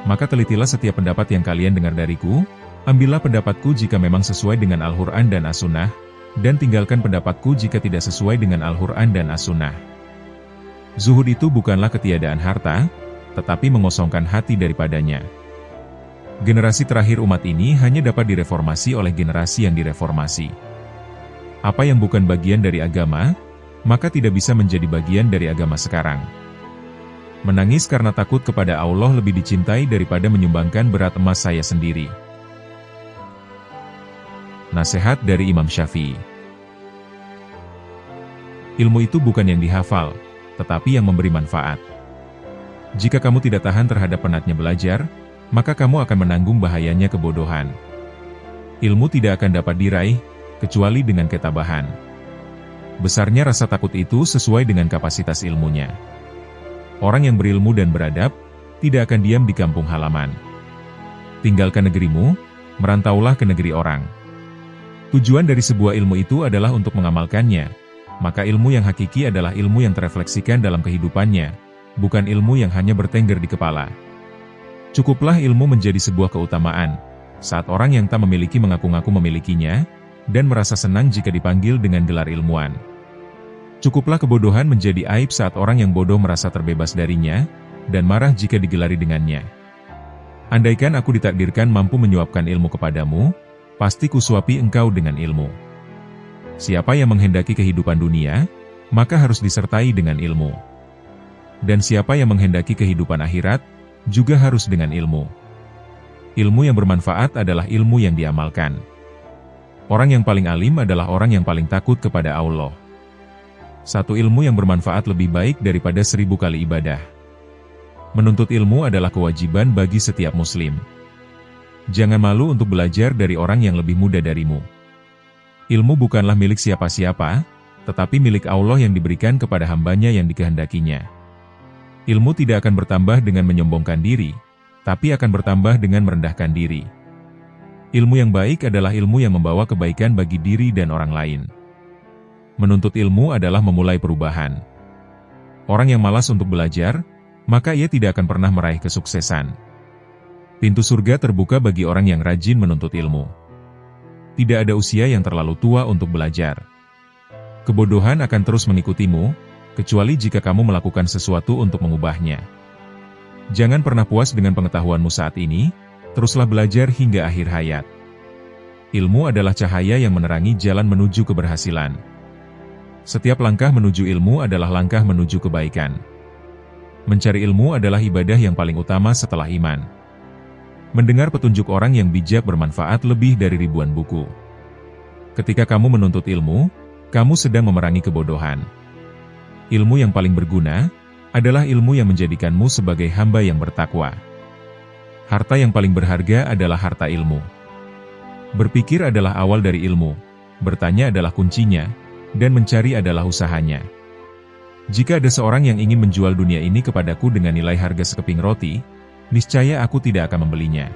maka telitilah setiap pendapat yang kalian dengar dariku, ambillah pendapatku jika memang sesuai dengan Al-Quran dan As-Sunnah, dan tinggalkan pendapatku jika tidak sesuai dengan Al-Quran dan As-Sunnah. Zuhud itu bukanlah ketiadaan harta, tetapi mengosongkan hati daripadanya. Generasi terakhir umat ini hanya dapat direformasi oleh generasi yang direformasi. Apa yang bukan bagian dari agama, maka tidak bisa menjadi bagian dari agama sekarang. Menangis karena takut kepada Allah lebih dicintai daripada menyumbangkan berat emas saya sendiri. Nasihat dari Imam Syafi'i. Ilmu itu bukan yang dihafal, tetapi yang memberi manfaat. Jika kamu tidak tahan terhadap penatnya belajar, maka kamu akan menanggung bahayanya kebodohan. Ilmu tidak akan dapat diraih, kecuali dengan ketabahan. Besarnya rasa takut itu sesuai dengan kapasitas ilmunya. Orang yang berilmu dan beradab, tidak akan diam di kampung halaman. Tinggalkan negerimu, merantaulah ke negeri orang. Tujuan dari sebuah ilmu itu adalah untuk mengamalkannya, maka ilmu yang hakiki adalah ilmu yang terefleksikan dalam kehidupannya, bukan ilmu yang hanya bertengger di kepala. Cukuplah ilmu menjadi sebuah keutamaan, saat orang yang tak memiliki mengaku-ngaku memilikinya, dan merasa senang jika dipanggil dengan gelar ilmuwan. Cukuplah kebodohan menjadi aib saat orang yang bodoh merasa terbebas darinya, dan marah jika digelari dengannya. Andaikan aku ditakdirkan mampu menyuapkan ilmu kepadamu, pasti kusuapi engkau dengan ilmu. Siapa yang menghendaki kehidupan dunia, maka harus disertai dengan ilmu. Dan siapa yang menghendaki kehidupan akhirat, juga harus dengan ilmu. Ilmu yang bermanfaat adalah ilmu yang diamalkan. Orang yang paling alim adalah orang yang paling takut kepada Allah. Satu ilmu yang bermanfaat lebih baik daripada 1000 kali ibadah. Menuntut ilmu adalah kewajiban bagi setiap muslim. Jangan malu untuk belajar dari orang yang lebih muda darimu. Ilmu bukanlah milik siapa-siapa, tetapi milik Allah yang diberikan kepada hambanya yang dikehendakinya. Ilmu tidak akan bertambah dengan menyombongkan diri, tapi akan bertambah dengan merendahkan diri. Ilmu yang baik adalah ilmu yang membawa kebaikan bagi diri dan orang lain. Menuntut ilmu adalah memulai perubahan. Orang yang malas untuk belajar, maka ia tidak akan pernah meraih kesuksesan. Pintu surga terbuka bagi orang yang rajin menuntut ilmu. Tidak ada usia yang terlalu tua untuk belajar. Kebodohan akan terus mengikutimu, kecuali jika kamu melakukan sesuatu untuk mengubahnya. Jangan pernah puas dengan pengetahuanmu saat ini, teruslah belajar hingga akhir hayat. Ilmu adalah cahaya yang menerangi jalan menuju keberhasilan. Setiap langkah menuju ilmu adalah langkah menuju kebaikan. Mencari ilmu adalah ibadah yang paling utama setelah iman. Mendengar petunjuk orang yang bijak bermanfaat lebih dari ribuan buku. Ketika kamu menuntut ilmu, kamu sedang memerangi kebodohan. Ilmu yang paling berguna adalah ilmu yang menjadikanmu sebagai hamba yang bertakwa. Harta yang paling berharga adalah harta ilmu. Berpikir adalah awal dari ilmu, bertanya adalah kuncinya, dan mencari adalah usahanya. Jika ada seorang yang ingin menjual dunia ini kepadaku dengan nilai harga sekeping roti, niscaya aku tidak akan membelinya.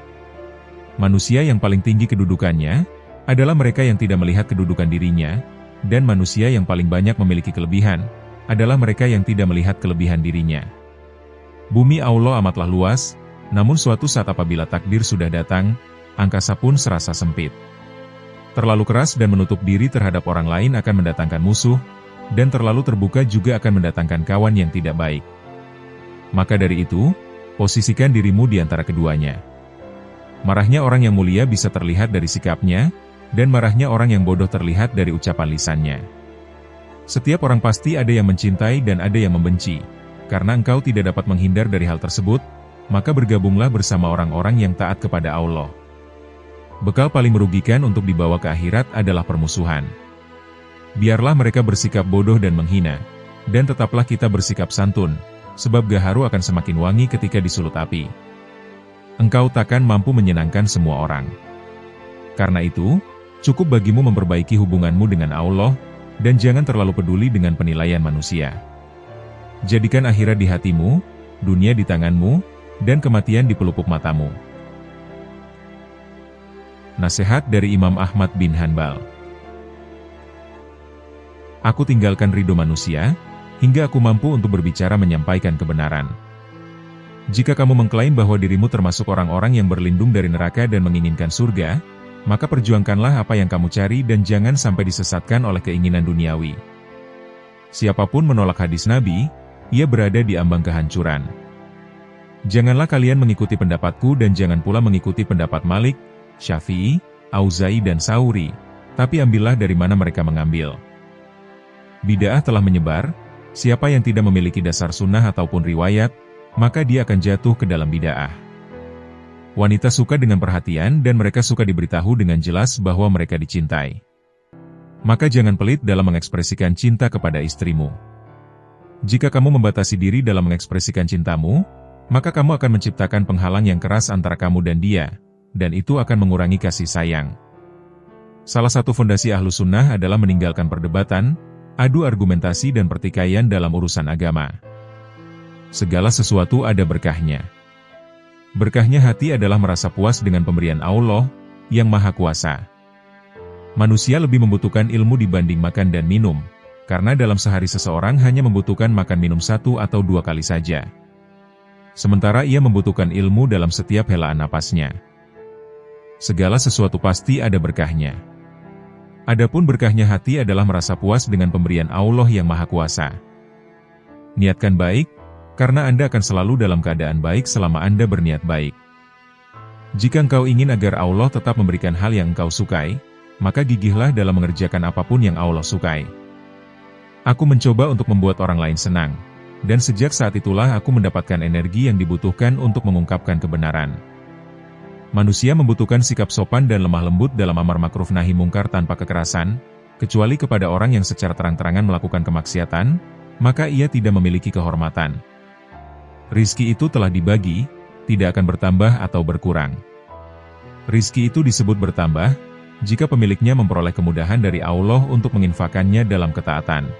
Manusia yang paling tinggi kedudukannya adalah mereka yang tidak melihat kedudukan dirinya, dan manusia yang paling banyak memiliki kelebihan adalah mereka yang tidak melihat kelebihan dirinya. Bumi Allah amatlah luas, namun suatu saat apabila takdir sudah datang, angkasa pun serasa sempit. Terlalu keras dan menutup diri terhadap orang lain akan mendatangkan musuh, dan terlalu terbuka juga akan mendatangkan kawan yang tidak baik. Maka dari itu, posisikan dirimu di antara keduanya. Marahnya orang yang mulia bisa terlihat dari sikapnya, dan marahnya orang yang bodoh terlihat dari ucapan lisannya. Setiap orang pasti ada yang mencintai dan ada yang membenci. Karena engkau tidak dapat menghindar dari hal tersebut, maka bergabunglah bersama orang-orang yang taat kepada Allah. Bekal paling merugikan untuk dibawa ke akhirat adalah permusuhan. Biarlah mereka bersikap bodoh dan menghina, dan tetaplah kita bersikap santun, sebab gaharu akan semakin wangi ketika disulut api. Engkau takkan mampu menyenangkan semua orang. Karena itu, cukup bagimu memperbaiki hubunganmu dengan Allah, dan jangan terlalu peduli dengan penilaian manusia. Jadikan akhirat di hatimu, dunia di tanganmu, dan kematian di pelupuk matamu. Nasihat dari Imam Ahmad bin Hanbal. Aku tinggalkan ridho manusia, hingga aku mampu untuk berbicara menyampaikan kebenaran. Jika kamu mengklaim bahwa dirimu termasuk orang-orang yang berlindung dari neraka dan menginginkan surga, maka perjuangkanlah apa yang kamu cari dan jangan sampai disesatkan oleh keinginan duniawi. Siapapun menolak hadis Nabi, ia berada di ambang kehancuran. Janganlah kalian mengikuti pendapatku dan jangan pula mengikuti pendapat Malik, Syafi'i, Auza'i dan Sauri, tapi ambillah dari mana mereka mengambil. Bid'ah telah menyebar, siapa yang tidak memiliki dasar sunnah ataupun riwayat, maka dia akan jatuh ke dalam bid'ah. Wanita suka dengan perhatian dan mereka suka diberitahu dengan jelas bahwa mereka dicintai. Maka jangan pelit dalam mengekspresikan cinta kepada istrimu. Jika kamu membatasi diri dalam mengekspresikan cintamu, maka kamu akan menciptakan penghalang yang keras antara kamu dan dia, dan itu akan mengurangi kasih sayang. Salah satu fondasi Ahlus Sunnah adalah meninggalkan perdebatan, adu argumentasi dan pertikaian dalam urusan agama. Segala sesuatu ada berkahnya. Berkahnya hati adalah merasa puas dengan pemberian Allah, yang Maha Kuasa. Manusia lebih membutuhkan ilmu dibanding makan dan minum, karena dalam sehari seseorang hanya membutuhkan makan minum 1 atau 2 kali saja. Sementara ia membutuhkan ilmu dalam setiap helaan napasnya. Segala sesuatu pasti ada berkahnya. Adapun berkahnya hati adalah merasa puas dengan pemberian Allah yang Maha Kuasa. Niatkan baik, karena Anda akan selalu dalam keadaan baik selama Anda berniat baik. Jika engkau ingin agar Allah tetap memberikan hal yang engkau sukai, maka gigihlah dalam mengerjakan apapun yang Allah sukai. Aku mencoba untuk membuat orang lain senang, dan sejak saat itulah aku mendapatkan energi yang dibutuhkan untuk mengungkapkan kebenaran. Manusia membutuhkan sikap sopan dan lemah lembut dalam amar makruf nahi mungkar tanpa kekerasan, kecuali kepada orang yang secara terang-terangan melakukan kemaksiatan, maka ia tidak memiliki kehormatan. Rizki itu telah dibagi, tidak akan bertambah atau berkurang. Rizki itu disebut bertambah, jika pemiliknya memperoleh kemudahan dari Allah untuk menginfakannya dalam ketaatan.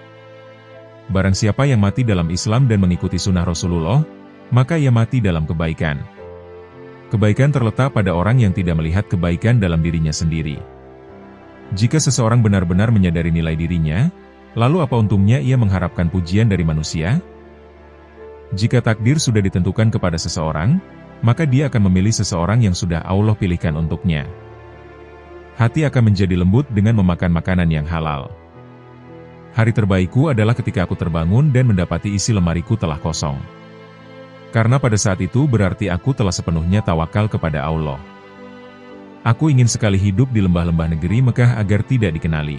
Barang siapa yang mati dalam Islam dan mengikuti sunnah Rasulullah, maka ia mati dalam kebaikan. Kebaikan terletak pada orang yang tidak melihat kebaikan dalam dirinya sendiri. Jika seseorang benar-benar menyadari nilai dirinya, lalu apa untungnya ia mengharapkan pujian dari manusia? Jika takdir sudah ditentukan kepada seseorang, maka dia akan memilih seseorang yang sudah Allah pilihkan untuknya. Hati akan menjadi lembut dengan memakan makanan yang halal. Hari terbaikku adalah ketika aku terbangun dan mendapati isi lemariku telah kosong. Karena pada saat itu berarti aku telah sepenuhnya tawakal kepada Allah. Aku ingin sekali hidup di lembah-lembah negeri Mekah agar tidak dikenali.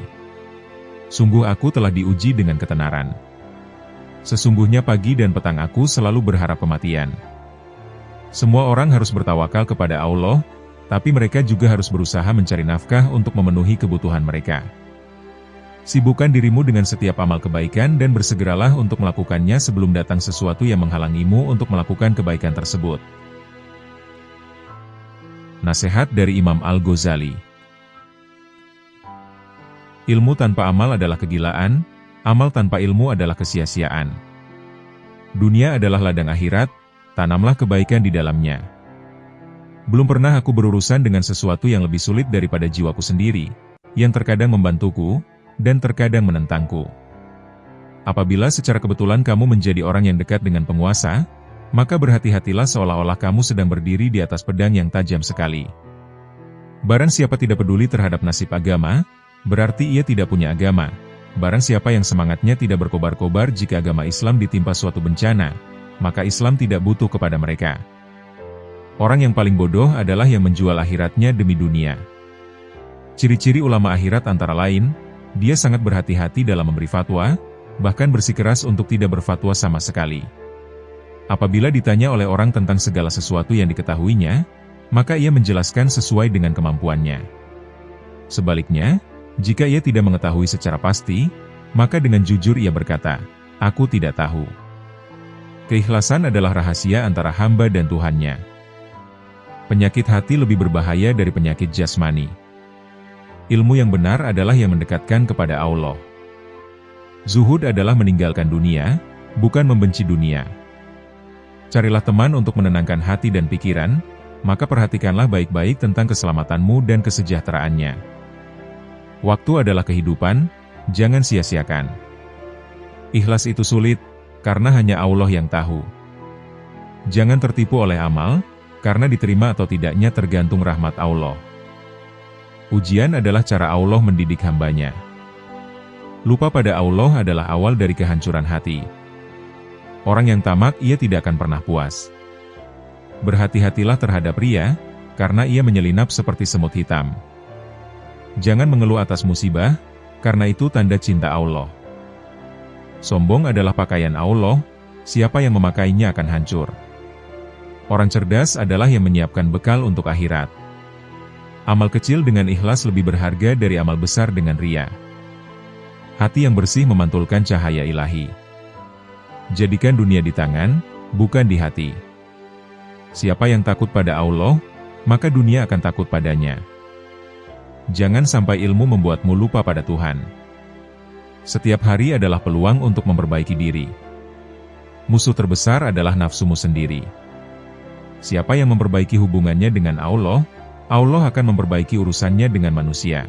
Sungguh aku telah diuji dengan ketenaran. Sesungguhnya pagi dan petang aku selalu berharap kematian. Semua orang harus bertawakal kepada Allah, tapi mereka juga harus berusaha mencari nafkah untuk memenuhi kebutuhan mereka. Sibukkan dirimu dengan setiap amal kebaikan dan bersegeralah untuk melakukannya sebelum datang sesuatu yang menghalangimu untuk melakukan kebaikan tersebut. Nasihat dari Imam Al-Ghazali. Ilmu tanpa amal adalah kegilaan, amal tanpa ilmu adalah kesia-siaan. Dunia adalah ladang akhirat, tanamlah kebaikan di dalamnya. Belum pernah aku berurusan dengan sesuatu yang lebih sulit daripada jiwaku sendiri, yang terkadang membantuku, dan terkadang menentangku. Apabila secara kebetulan kamu menjadi orang yang dekat dengan penguasa, maka berhati-hatilah seolah-olah kamu sedang berdiri di atas pedang yang tajam sekali. Barang siapa tidak peduli terhadap nasib agama, berarti ia tidak punya agama. Barang siapa yang semangatnya tidak berkobar-kobar jika agama Islam ditimpa suatu bencana, maka Islam tidak butuh kepada mereka. Orang yang paling bodoh adalah yang menjual akhiratnya demi dunia. Ciri-ciri ulama akhirat antara lain, dia sangat berhati-hati dalam memberi fatwa, bahkan bersikeras untuk tidak berfatwa sama sekali. Apabila ditanya oleh orang tentang segala sesuatu yang diketahuinya, maka ia menjelaskan sesuai dengan kemampuannya. Sebaliknya, jika ia tidak mengetahui secara pasti, maka dengan jujur ia berkata, "Aku tidak tahu." Keikhlasan adalah rahasia antara hamba dan Tuhannya. Penyakit hati lebih berbahaya dari penyakit jasmani. Ilmu yang benar adalah yang mendekatkan kepada Allah. Zuhud adalah meninggalkan dunia, bukan membenci dunia. Carilah teman untuk menenangkan hati dan pikiran, maka perhatikanlah baik-baik tentang keselamatanmu dan kesejahteraannya. Waktu adalah kehidupan, jangan sia-siakan. Ikhlas itu sulit, karena hanya Allah yang tahu. Jangan tertipu oleh amal, karena diterima atau tidaknya tergantung rahmat Allah. Ujian adalah cara Allah mendidik hambanya. Lupa pada Allah adalah awal dari kehancuran hati. Orang yang tamak ia tidak akan pernah puas. Berhati-hatilah terhadap ria, karena ia menyelinap seperti semut hitam. Jangan mengeluh atas musibah, karena itu tanda cinta Allah. Sombong adalah pakaian Allah, siapa yang memakainya akan hancur. Orang cerdas adalah yang menyiapkan bekal untuk akhirat. Amal kecil dengan ikhlas lebih berharga dari amal besar dengan ria. Hati yang bersih memantulkan cahaya ilahi. Jadikan dunia di tangan, bukan di hati. Siapa yang takut pada Allah, maka dunia akan takut padanya. Jangan sampai ilmu membuatmu lupa pada Tuhan. Setiap hari adalah peluang untuk memperbaiki diri. Musuh terbesar adalah nafsumu sendiri. Siapa yang memperbaiki hubungannya dengan Allah, Allah akan memperbaiki urusannya dengan manusia.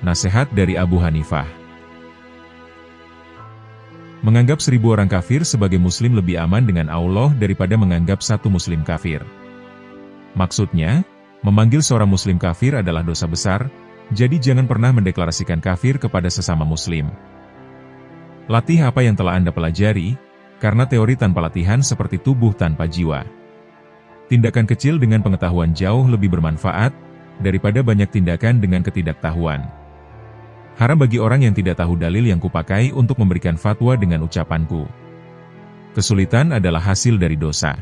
Nasihat dari Abu Hanifah. Menganggap 1000 orang kafir sebagai muslim lebih aman dengan Allah daripada menganggap satu muslim kafir. Maksudnya, memanggil seorang muslim kafir adalah dosa besar, jadi jangan pernah mendeklarasikan kafir kepada sesama muslim. Latih apa yang telah Anda pelajari, karena teori tanpa latihan seperti tubuh tanpa jiwa. Tindakan kecil dengan pengetahuan jauh lebih bermanfaat, daripada banyak tindakan dengan ketidaktahuan. Haram bagi orang yang tidak tahu dalil yang kupakai untuk memberikan fatwa dengan ucapanku. Kesulitan adalah hasil dari dosa.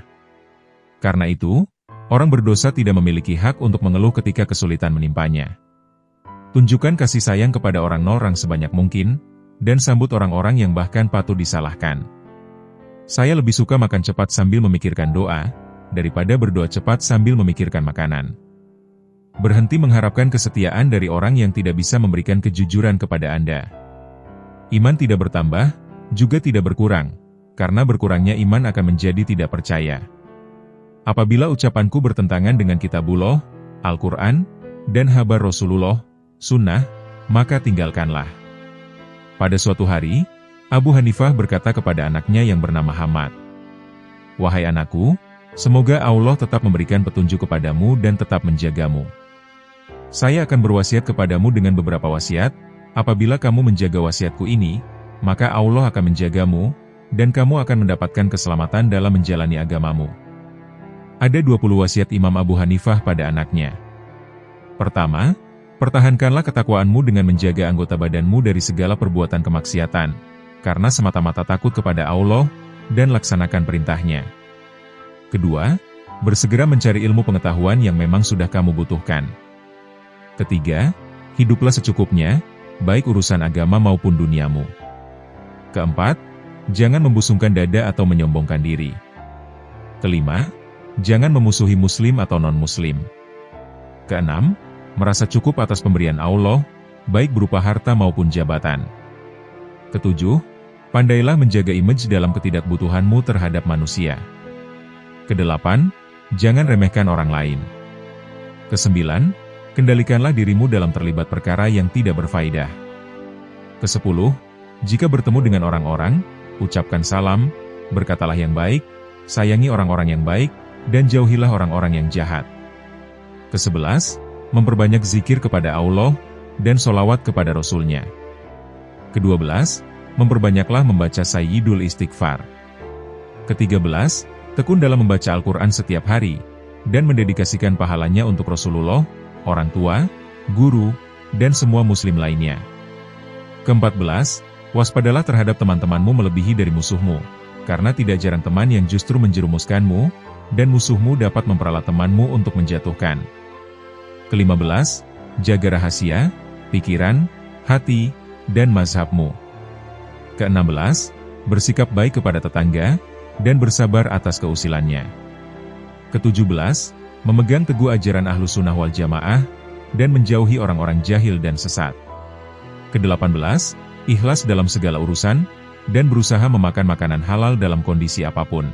Karena itu, orang berdosa tidak memiliki hak untuk mengeluh ketika kesulitan menimpanya. Tunjukkan kasih sayang kepada orang-orang sebanyak mungkin, dan sambut orang-orang yang bahkan patut disalahkan. Saya lebih suka makan cepat sambil memikirkan doa, daripada berdoa cepat sambil memikirkan makanan. Berhenti mengharapkan kesetiaan dari orang yang tidak bisa memberikan kejujuran kepada Anda. Iman tidak bertambah, juga tidak berkurang, karena berkurangnya iman akan menjadi tidak percaya. Apabila ucapanku bertentangan dengan Kitabullah, Al-Quran, dan kabar Rasulullah, Sunnah, maka tinggalkanlah. Pada suatu hari, Abu Hanifah berkata kepada anaknya yang bernama Hamad, Wahai anakku, semoga Allah tetap memberikan petunjuk kepadamu dan tetap menjagamu. Saya akan berwasiat kepadamu dengan beberapa wasiat, apabila kamu menjaga wasiatku ini, maka Allah akan menjagamu, dan kamu akan mendapatkan keselamatan dalam menjalani agamamu. Ada 20 wasiat Imam Abu Hanifah pada anaknya. Pertama, pertahankanlah ketakwaanmu dengan menjaga anggota badanmu dari segala perbuatan kemaksiatan, karena semata-mata takut kepada Allah, dan laksanakan perintahnya. Kedua, bersegera mencari ilmu pengetahuan yang memang sudah kamu butuhkan. Ketiga, hiduplah secukupnya, baik urusan agama maupun duniamu. Keempat, jangan membusungkan dada atau menyombongkan diri. Kelima, jangan memusuhi muslim atau non-muslim. Keenam, merasa cukup atas pemberian Allah, baik berupa harta maupun jabatan. Ketujuh, pandailah menjaga image dalam ketidakbutuhanmu terhadap manusia. Kedelapan, jangan remehkan orang lain. Kesembilan, kendalikanlah dirimu dalam terlibat perkara yang tidak berfaedah. Kesepuluh, jika bertemu dengan orang-orang, ucapkan salam, berkatalah yang baik, sayangi orang-orang yang baik, dan jauhilah orang-orang yang jahat. Kesebelas, memperbanyak zikir kepada Allah, dan solawat kepada Rasul-Nya. Kedua belas, memperbanyaklah membaca Sayyidul Istighfar. Ketiga belas, tekun dalam membaca Al-Quran setiap hari, dan mendedikasikan pahalanya untuk Rasulullah, orang tua, guru, dan semua muslim lainnya. Keempat belas, waspadalah terhadap teman-temanmu melebihi dari musuhmu, karena tidak jarang teman yang justru menjerumuskanmu, dan musuhmu dapat memperalat temanmu untuk menjatuhkan. Kelima belas, jaga rahasia, pikiran, hati, dan mazhabmu. Keenam belas, bersikap baik kepada tetangga, dan bersabar atas keusilannya. Ketujuh belas, memegang teguh ajaran Ahlus Sunnah wal Jamaah, dan menjauhi orang-orang jahil dan sesat. Kedelapan belas, ikhlas dalam segala urusan, dan berusaha memakan makanan halal dalam kondisi apapun.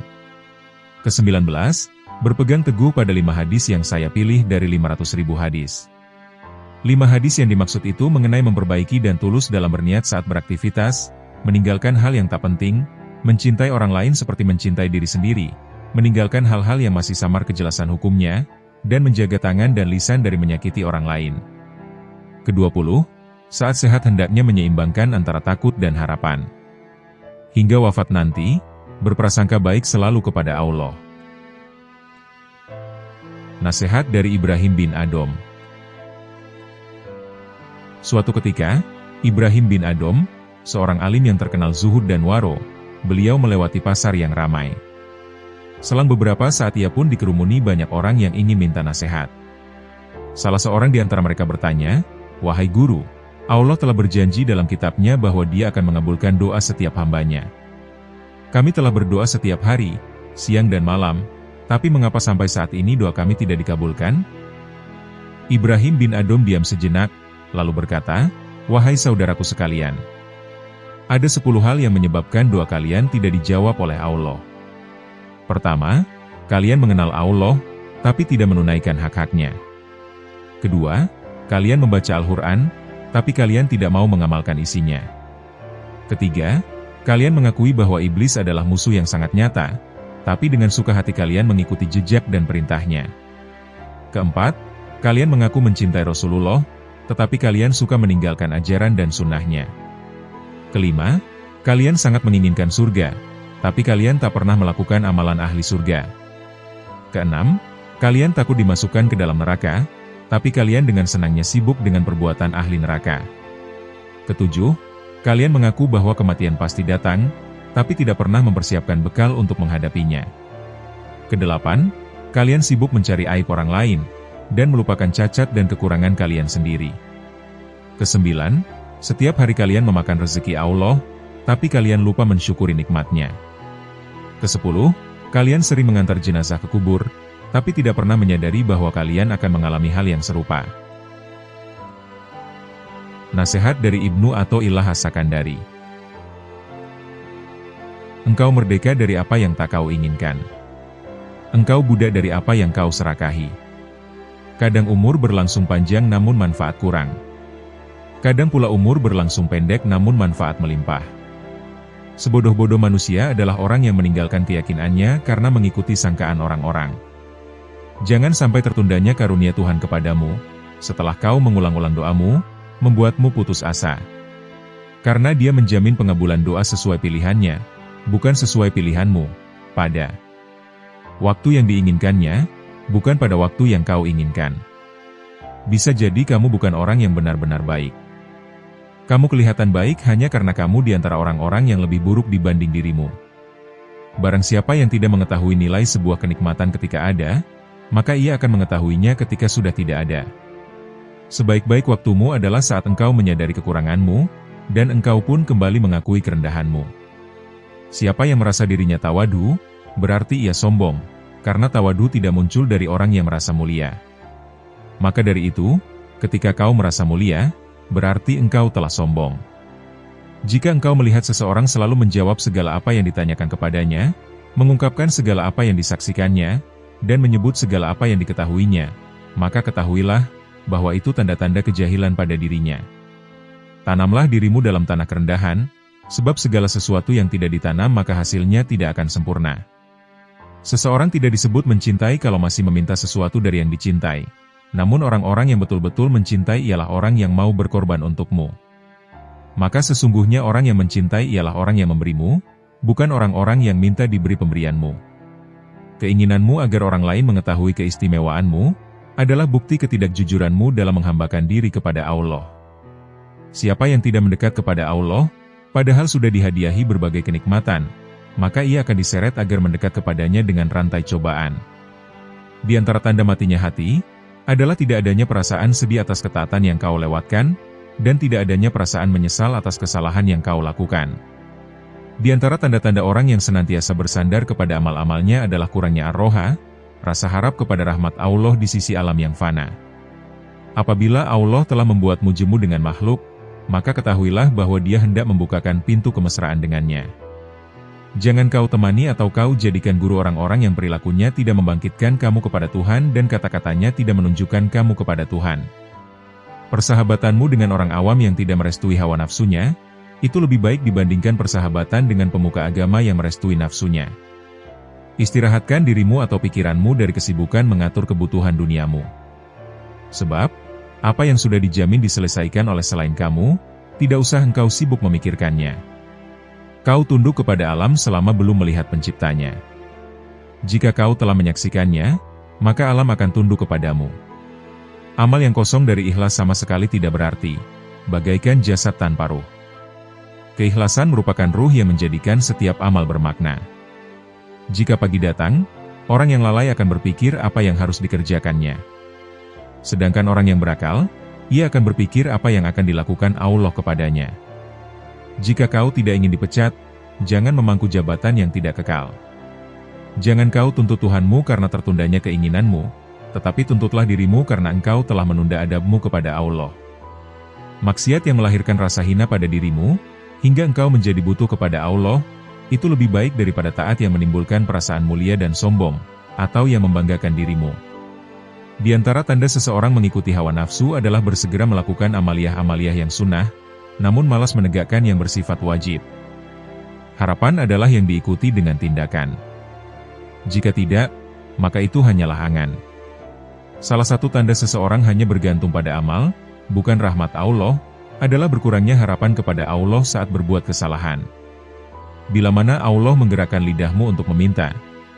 Kesembilan belas, berpegang teguh pada 5 hadis yang saya pilih dari 500.000 hadis. 5 hadis yang dimaksud itu mengenai memperbaiki dan tulus dalam berniat saat beraktivitas, meninggalkan hal yang tak penting, mencintai orang lain seperti mencintai diri sendiri, meninggalkan hal-hal yang masih samar kejelasan hukumnya, dan menjaga tangan dan lisan dari menyakiti orang lain. Ke-20, saat sehat hendaknya menyeimbangkan antara takut dan harapan. Hingga wafat nanti, berprasangka baik selalu kepada Allah. Nasihat dari Ibrahim bin Adham. Suatu ketika, Ibrahim bin Adham, seorang alim yang terkenal zuhud dan waro, beliau melewati pasar yang ramai. Selang beberapa saat ia pun dikerumuni banyak orang yang ingin minta nasihat. Salah seorang di antara mereka bertanya, "Wahai guru, Allah telah berjanji dalam kitabnya bahwa Dia akan mengabulkan doa setiap hambanya. Kami telah berdoa setiap hari, siang dan malam, tapi mengapa sampai saat ini doa kami tidak dikabulkan?" Ibrahim bin Adham diam sejenak, lalu berkata, "Wahai saudaraku sekalian, ada 10 hal yang menyebabkan doa kalian tidak dijawab oleh Allah. Pertama, kalian mengenal Allah, tapi tidak menunaikan hak-haknya. Kedua, kalian membaca Al-Quran, tapi kalian tidak mau mengamalkan isinya. Ketiga, kalian mengakui bahwa iblis adalah musuh yang sangat nyata, tapi dengan suka hati kalian mengikuti jejak dan perintahnya. Keempat, kalian mengaku mencintai Rasulullah, tetapi kalian suka meninggalkan ajaran dan sunnahnya. Kelima, kalian sangat menginginkan surga, tapi kalian tak pernah melakukan amalan ahli surga. Keenam, kalian takut dimasukkan ke dalam neraka, tapi kalian dengan senangnya sibuk dengan perbuatan ahli neraka. Ketujuh, kalian mengaku bahwa kematian pasti datang, tapi tidak pernah mempersiapkan bekal untuk menghadapinya. Kedelapan, kalian sibuk mencari aib orang lain, dan melupakan cacat dan kekurangan kalian sendiri. Kesembilan, setiap hari kalian memakan rezeki Allah, tapi kalian lupa mensyukuri nikmatnya. Kesepuluh, kalian sering mengantar jenazah ke kubur, tapi tidak pernah menyadari bahwa kalian akan mengalami hal yang serupa. Nasihat dari Ibnu Athaillah As-Sakandari. Engkau merdeka dari apa yang tak kau inginkan. Engkau budak dari apa yang kau serakahi. Kadang umur berlangsung panjang namun manfaat kurang. Kadang pula umur berlangsung pendek namun manfaat melimpah. Sebodoh-bodoh manusia adalah orang yang meninggalkan keyakinannya karena mengikuti sangkaan orang-orang. Jangan sampai tertundanya karunia Tuhan kepadamu, setelah kau mengulang-ulang doamu, membuatmu putus asa. Karena Dia menjamin pengabulan doa sesuai pilihannya, bukan sesuai pilihanmu, pada waktu yang diinginkannya, bukan pada waktu yang kau inginkan. Bisa jadi kamu bukan orang yang benar-benar baik. Kamu kelihatan baik hanya karena kamu di antara orang-orang yang lebih buruk dibanding dirimu. Barang siapa yang tidak mengetahui nilai sebuah kenikmatan ketika ada, maka ia akan mengetahuinya ketika sudah tidak ada. Sebaik-baik waktumu adalah saat engkau menyadari kekuranganmu, dan engkau pun kembali mengakui kerendahanmu. Siapa yang merasa dirinya tawadu, berarti ia sombong, karena tawadu tidak muncul dari orang yang merasa mulia. Maka dari itu, ketika kau merasa mulia, berarti engkau telah sombong. Jika engkau melihat seseorang selalu menjawab segala apa yang ditanyakan kepadanya, mengungkapkan segala apa yang disaksikannya, dan menyebut segala apa yang diketahuinya, maka ketahuilah bahwa itu tanda-tanda kejahilan pada dirinya. Tanamlah dirimu dalam tanah kerendahan, sebab segala sesuatu yang tidak ditanam maka hasilnya tidak akan sempurna. Seseorang tidak disebut mencintai kalau masih meminta sesuatu dari yang dicintai. Namun orang-orang yang betul-betul mencintai ialah orang yang mau berkorban untukmu. Maka sesungguhnya orang yang mencintai ialah orang yang memberimu, bukan orang-orang yang minta diberi pemberianmu. Keinginanmu agar orang lain mengetahui keistimewaanmu, adalah bukti ketidakjujuranmu dalam menghambakan diri kepada Allah. Siapa yang tidak mendekat kepada Allah, padahal sudah dihadiahi berbagai kenikmatan, maka ia akan diseret agar mendekat kepadanya dengan rantai cobaan. Di antara tanda matinya hati, adalah tidak adanya perasaan sedih atas ketaatan yang kau lewatkan, dan tidak adanya perasaan menyesal atas kesalahan yang kau lakukan. Di antara tanda-tanda orang yang senantiasa bersandar kepada amal-amalnya adalah kurangnya ar-roha, rasa harap kepada rahmat Allah di sisi alam yang fana. Apabila Allah telah membuatmu jemu dengan makhluk, maka ketahuilah bahwa Dia hendak membukakan pintu kemesraan dengannya. Jangan kau temani atau kau jadikan guru orang-orang yang perilakunya tidak membangkitkan kamu kepada Tuhan dan kata-katanya tidak menunjukkan kamu kepada Tuhan. Persahabatanmu dengan orang awam yang tidak merestui hawa nafsunya, itu lebih baik dibandingkan persahabatan dengan pemuka agama yang merestui nafsunya. Istirahatkan dirimu atau pikiranmu dari kesibukan mengatur kebutuhan duniamu. Sebab, apa yang sudah dijamin diselesaikan oleh selain kamu, tidak usah engkau sibuk memikirkannya. Kau tunduk kepada alam selama belum melihat penciptanya. Jika kau telah menyaksikannya, maka alam akan tunduk kepadamu. Amal yang kosong dari ikhlas sama sekali tidak berarti, bagaikan jasad tanpa ruh. Keikhlasan merupakan ruh yang menjadikan setiap amal bermakna. Jika pagi datang, orang yang lalai akan berpikir apa yang harus dikerjakannya. Sedangkan orang yang berakal, ia akan berpikir apa yang akan dilakukan Allah kepadanya. Jika kau tidak ingin dipecat, jangan memangku jabatan yang tidak kekal. Jangan kau tuntut Tuhanmu karena tertundanya keinginanmu, tetapi tuntutlah dirimu karena engkau telah menunda adabmu kepada Allah. Maksiat yang melahirkan rasa hina pada dirimu, hingga engkau menjadi butuh kepada Allah, itu lebih baik daripada taat yang menimbulkan perasaan mulia dan sombong, atau yang membanggakan dirimu. Di antara tanda seseorang mengikuti hawa nafsu adalah bersegera melakukan amaliyah-amaliyah yang sunnah, namun malas menegakkan yang bersifat wajib. Harapan adalah yang diikuti dengan tindakan. Jika tidak, maka itu hanyalah angan. Salah satu tanda seseorang hanya bergantung pada amal, bukan rahmat Allah, adalah berkurangnya harapan kepada Allah saat berbuat kesalahan. Bila mana Allah menggerakkan lidahmu untuk meminta,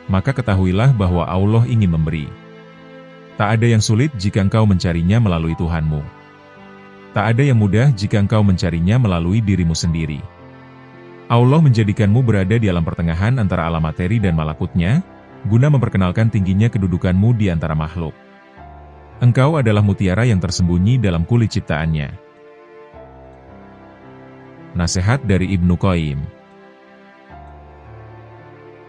maka ketahuilah bahwa Allah ingin memberi. Tak ada yang sulit jika engkau mencarinya melalui Tuhanmu. Tak ada yang mudah jika engkau mencarinya melalui dirimu sendiri. Allah menjadikanmu berada di alam pertengahan antara alam materi dan malakutnya, guna memperkenalkan tingginya kedudukanmu di antara makhluk. Engkau adalah mutiara yang tersembunyi dalam kulit ciptaannya. Nasihat dari Ibnu Qayyim.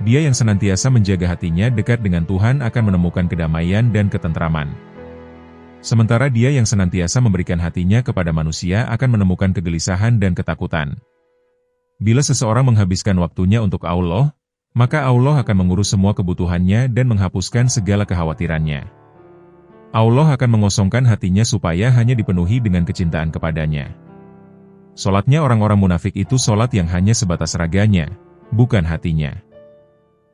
Dia yang senantiasa menjaga hatinya dekat dengan Tuhan akan menemukan kedamaian dan ketentraman. Sementara dia yang senantiasa memberikan hatinya kepada manusia akan menemukan kegelisahan dan ketakutan. Bila seseorang menghabiskan waktunya untuk Allah, maka Allah akan mengurus semua kebutuhannya dan menghapuskan segala kekhawatirannya. Allah akan mengosongkan hatinya supaya hanya dipenuhi dengan kecintaan kepadanya. Solatnya orang-orang munafik itu solat yang hanya sebatas raganya, bukan hatinya.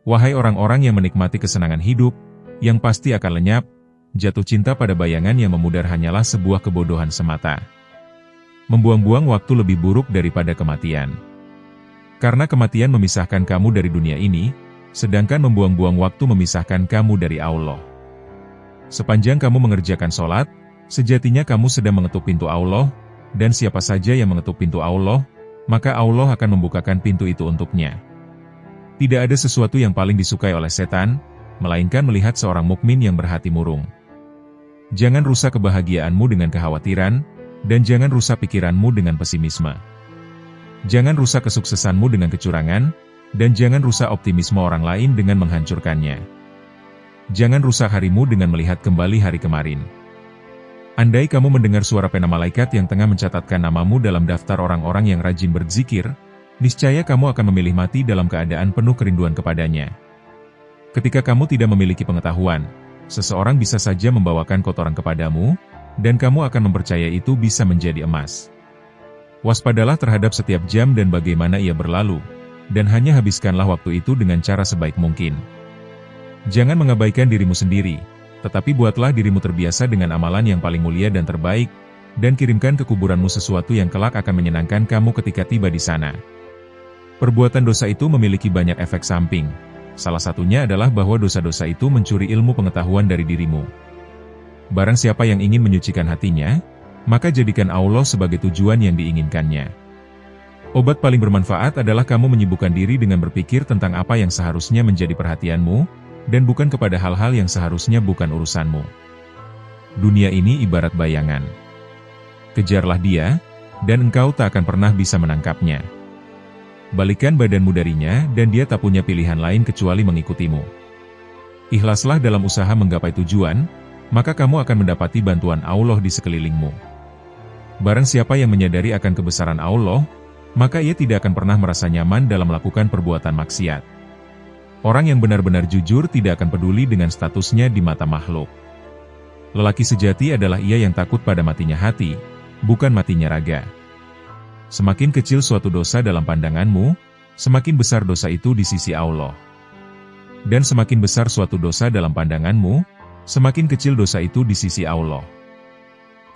Wahai orang-orang yang menikmati kesenangan hidup, yang pasti akan lenyap, jatuh cinta pada bayangan yang memudar hanyalah sebuah kebodohan semata. Membuang-buang waktu lebih buruk daripada kematian. Karena kematian memisahkan kamu dari dunia ini, sedangkan membuang-buang waktu memisahkan kamu dari Allah. Sepanjang kamu mengerjakan solat, sejatinya kamu sedang mengetuk pintu Allah, dan siapa saja yang mengetuk pintu Allah, maka Allah akan membukakan pintu itu untuknya. Tidak ada sesuatu yang paling disukai oleh setan, melainkan melihat seorang mukmin yang berhati murung. Jangan rusak kebahagiaanmu dengan kekhawatiran, dan jangan rusak pikiranmu dengan pesimisme. Jangan rusak kesuksesanmu dengan kecurangan, dan jangan rusak optimisme orang lain dengan menghancurkannya. Jangan rusak harimu dengan melihat kembali hari kemarin. Andai kamu mendengar suara pena malaikat yang tengah mencatatkan namamu dalam daftar orang-orang yang rajin berzikir, niscaya kamu akan memilih mati dalam keadaan penuh kerinduan kepadanya. Ketika kamu tidak memiliki pengetahuan, seseorang bisa saja membawakan kotoran kepadamu, dan kamu akan mempercayai itu bisa menjadi emas. Waspadalah terhadap setiap jam dan bagaimana ia berlalu, dan hanya habiskanlah waktu itu dengan cara sebaik mungkin. Jangan mengabaikan dirimu sendiri, tetapi buatlah dirimu terbiasa dengan amalan yang paling mulia dan terbaik, dan kirimkan ke kuburanmu sesuatu yang kelak akan menyenangkan kamu ketika tiba di sana. Perbuatan dosa itu memiliki banyak efek samping. Salah satunya adalah bahwa dosa-dosa itu mencuri ilmu pengetahuan dari dirimu. Barang siapa yang ingin menyucikan hatinya, maka jadikan Allah sebagai tujuan yang diinginkannya. Obat paling bermanfaat adalah kamu menyibukkan diri dengan berpikir tentang apa yang seharusnya menjadi perhatianmu, dan bukan kepada hal-hal yang seharusnya bukan urusanmu. Dunia ini ibarat bayangan. Kejarlah dia, dan engkau tak akan pernah bisa menangkapnya. Balikan badanmu darinya, dan dia tak punya pilihan lain kecuali mengikutimu. Ikhlaslah dalam usaha menggapai tujuan, maka kamu akan mendapati bantuan Allah di sekelilingmu. Barang siapa yang menyadari akan kebesaran Allah, maka ia tidak akan pernah merasa nyaman dalam melakukan perbuatan maksiat. Orang yang benar-benar jujur tidak akan peduli dengan statusnya di mata makhluk. Lelaki sejati adalah ia yang takut pada matinya hati, bukan matinya raga. Semakin kecil suatu dosa dalam pandanganmu, semakin besar dosa itu di sisi Allah. Dan semakin besar suatu dosa dalam pandanganmu, semakin kecil dosa itu di sisi Allah.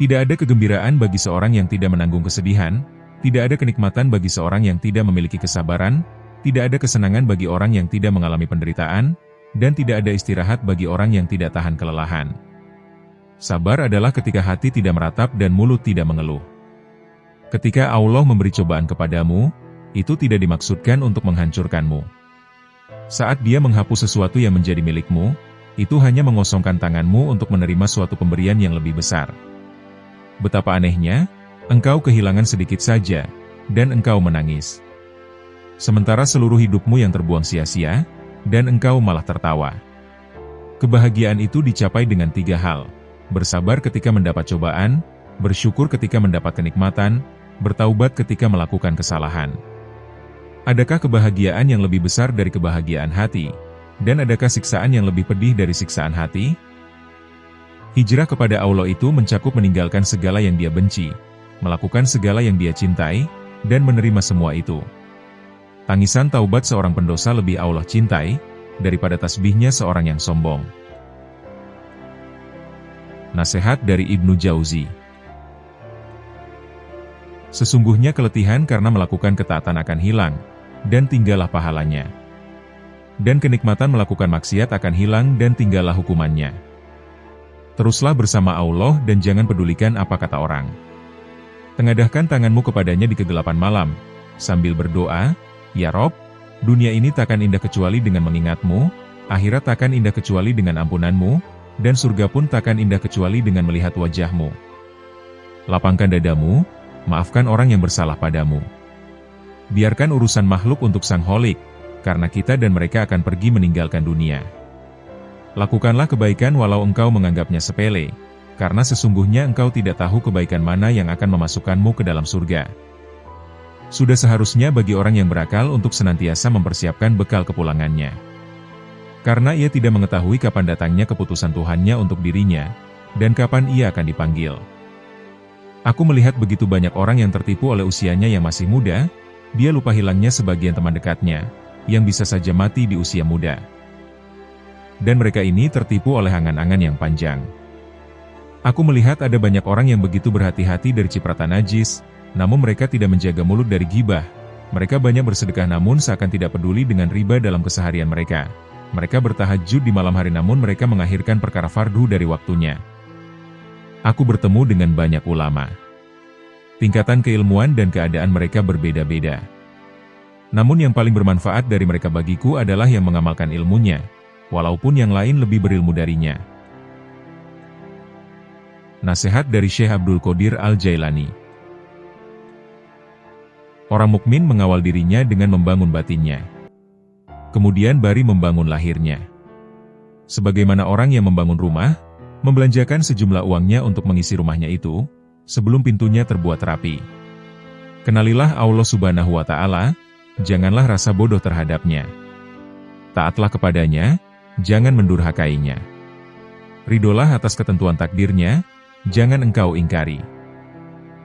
Tidak ada kegembiraan bagi seorang yang tidak menanggung kesedihan, tidak ada kenikmatan bagi seorang yang tidak memiliki kesabaran, tidak ada kesenangan bagi orang yang tidak mengalami penderitaan, dan tidak ada istirahat bagi orang yang tidak tahan kelelahan. Sabar adalah ketika hati tidak meratap dan mulut tidak mengeluh. Ketika Allah memberi cobaan kepadamu, itu tidak dimaksudkan untuk menghancurkanmu. Saat Dia menghapus sesuatu yang menjadi milikmu, itu hanya mengosongkan tanganmu untuk menerima suatu pemberian yang lebih besar. Betapa anehnya, engkau kehilangan sedikit saja, dan engkau menangis. Sementara seluruh hidupmu yang terbuang sia-sia, dan engkau malah tertawa. Kebahagiaan itu dicapai dengan 3 hal: bersabar ketika mendapat cobaan, bersyukur ketika mendapat kenikmatan, bertaubat ketika melakukan kesalahan. Adakah kebahagiaan yang lebih besar dari kebahagiaan hati? Dan adakah siksaan yang lebih pedih dari siksaan hati? Hijrah kepada Allah itu mencakup meninggalkan segala yang Dia benci, melakukan segala yang Dia cintai, dan menerima semua itu. Tangisan taubat seorang pendosa lebih Allah cintai, daripada tasbihnya seorang yang sombong. Nasihat dari Ibnu Jauzi. Sesungguhnya keletihan karena melakukan ketaatan akan hilang, dan tinggallah pahalanya. Dan kenikmatan melakukan maksiat akan hilang dan tinggallah hukumannya. Teruslah bersama Allah dan jangan pedulikan apa kata orang. Tengadahkan tanganmu kepadanya di kegelapan malam, sambil berdoa, Ya Rob, dunia ini takkan indah kecuali dengan mengingatmu, akhirat takkan indah kecuali dengan ampunanmu, dan surga pun takkan indah kecuali dengan melihat wajahmu. Lapangkan dadamu, maafkan orang yang bersalah padamu. Biarkan urusan makhluk untuk Sang Kholik, karena kita dan mereka akan pergi meninggalkan dunia. Lakukanlah kebaikan walau engkau menganggapnya sepele, karena sesungguhnya engkau tidak tahu kebaikan mana yang akan memasukkanmu ke dalam surga. Sudah seharusnya bagi orang yang berakal untuk senantiasa mempersiapkan bekal kepulangannya. Karena ia tidak mengetahui kapan datangnya keputusan Tuhannya untuk dirinya, dan kapan ia akan dipanggil. Aku melihat begitu banyak orang yang tertipu oleh usianya yang masih muda, dia lupa hilangnya sebagian teman dekatnya, yang bisa saja mati di usia muda. Dan mereka ini tertipu oleh angan-angan yang panjang. Aku melihat ada banyak orang yang begitu berhati-hati dari cipratan najis, namun mereka tidak menjaga mulut dari gibah. Mereka banyak bersedekah namun seakan tidak peduli dengan riba dalam keseharian mereka. Mereka bertahajud di malam hari namun mereka mengakhirkan perkara fardu dari waktunya. Aku bertemu dengan banyak ulama. Tingkatan keilmuan dan keadaan mereka berbeda-beda. Namun yang paling bermanfaat dari mereka bagiku adalah yang mengamalkan ilmunya, walaupun yang lain lebih berilmu darinya. Nasihat dari Syekh Abdul Qadir Al-Jailani. Orang mukmin mengawal dirinya dengan membangun batinnya. Kemudian baru membangun lahirnya. Sebagaimana orang yang membangun rumah, membelanjakan sejumlah uangnya untuk mengisi rumahnya itu, sebelum pintunya terbuat rapi. Kenalilah Allah Subhanahu wa Ta'ala, janganlah rasa bodoh terhadapnya. Taatlah kepadanya, jangan mendurhakainya. Ridolah atas ketentuan takdirnya, jangan engkau ingkari.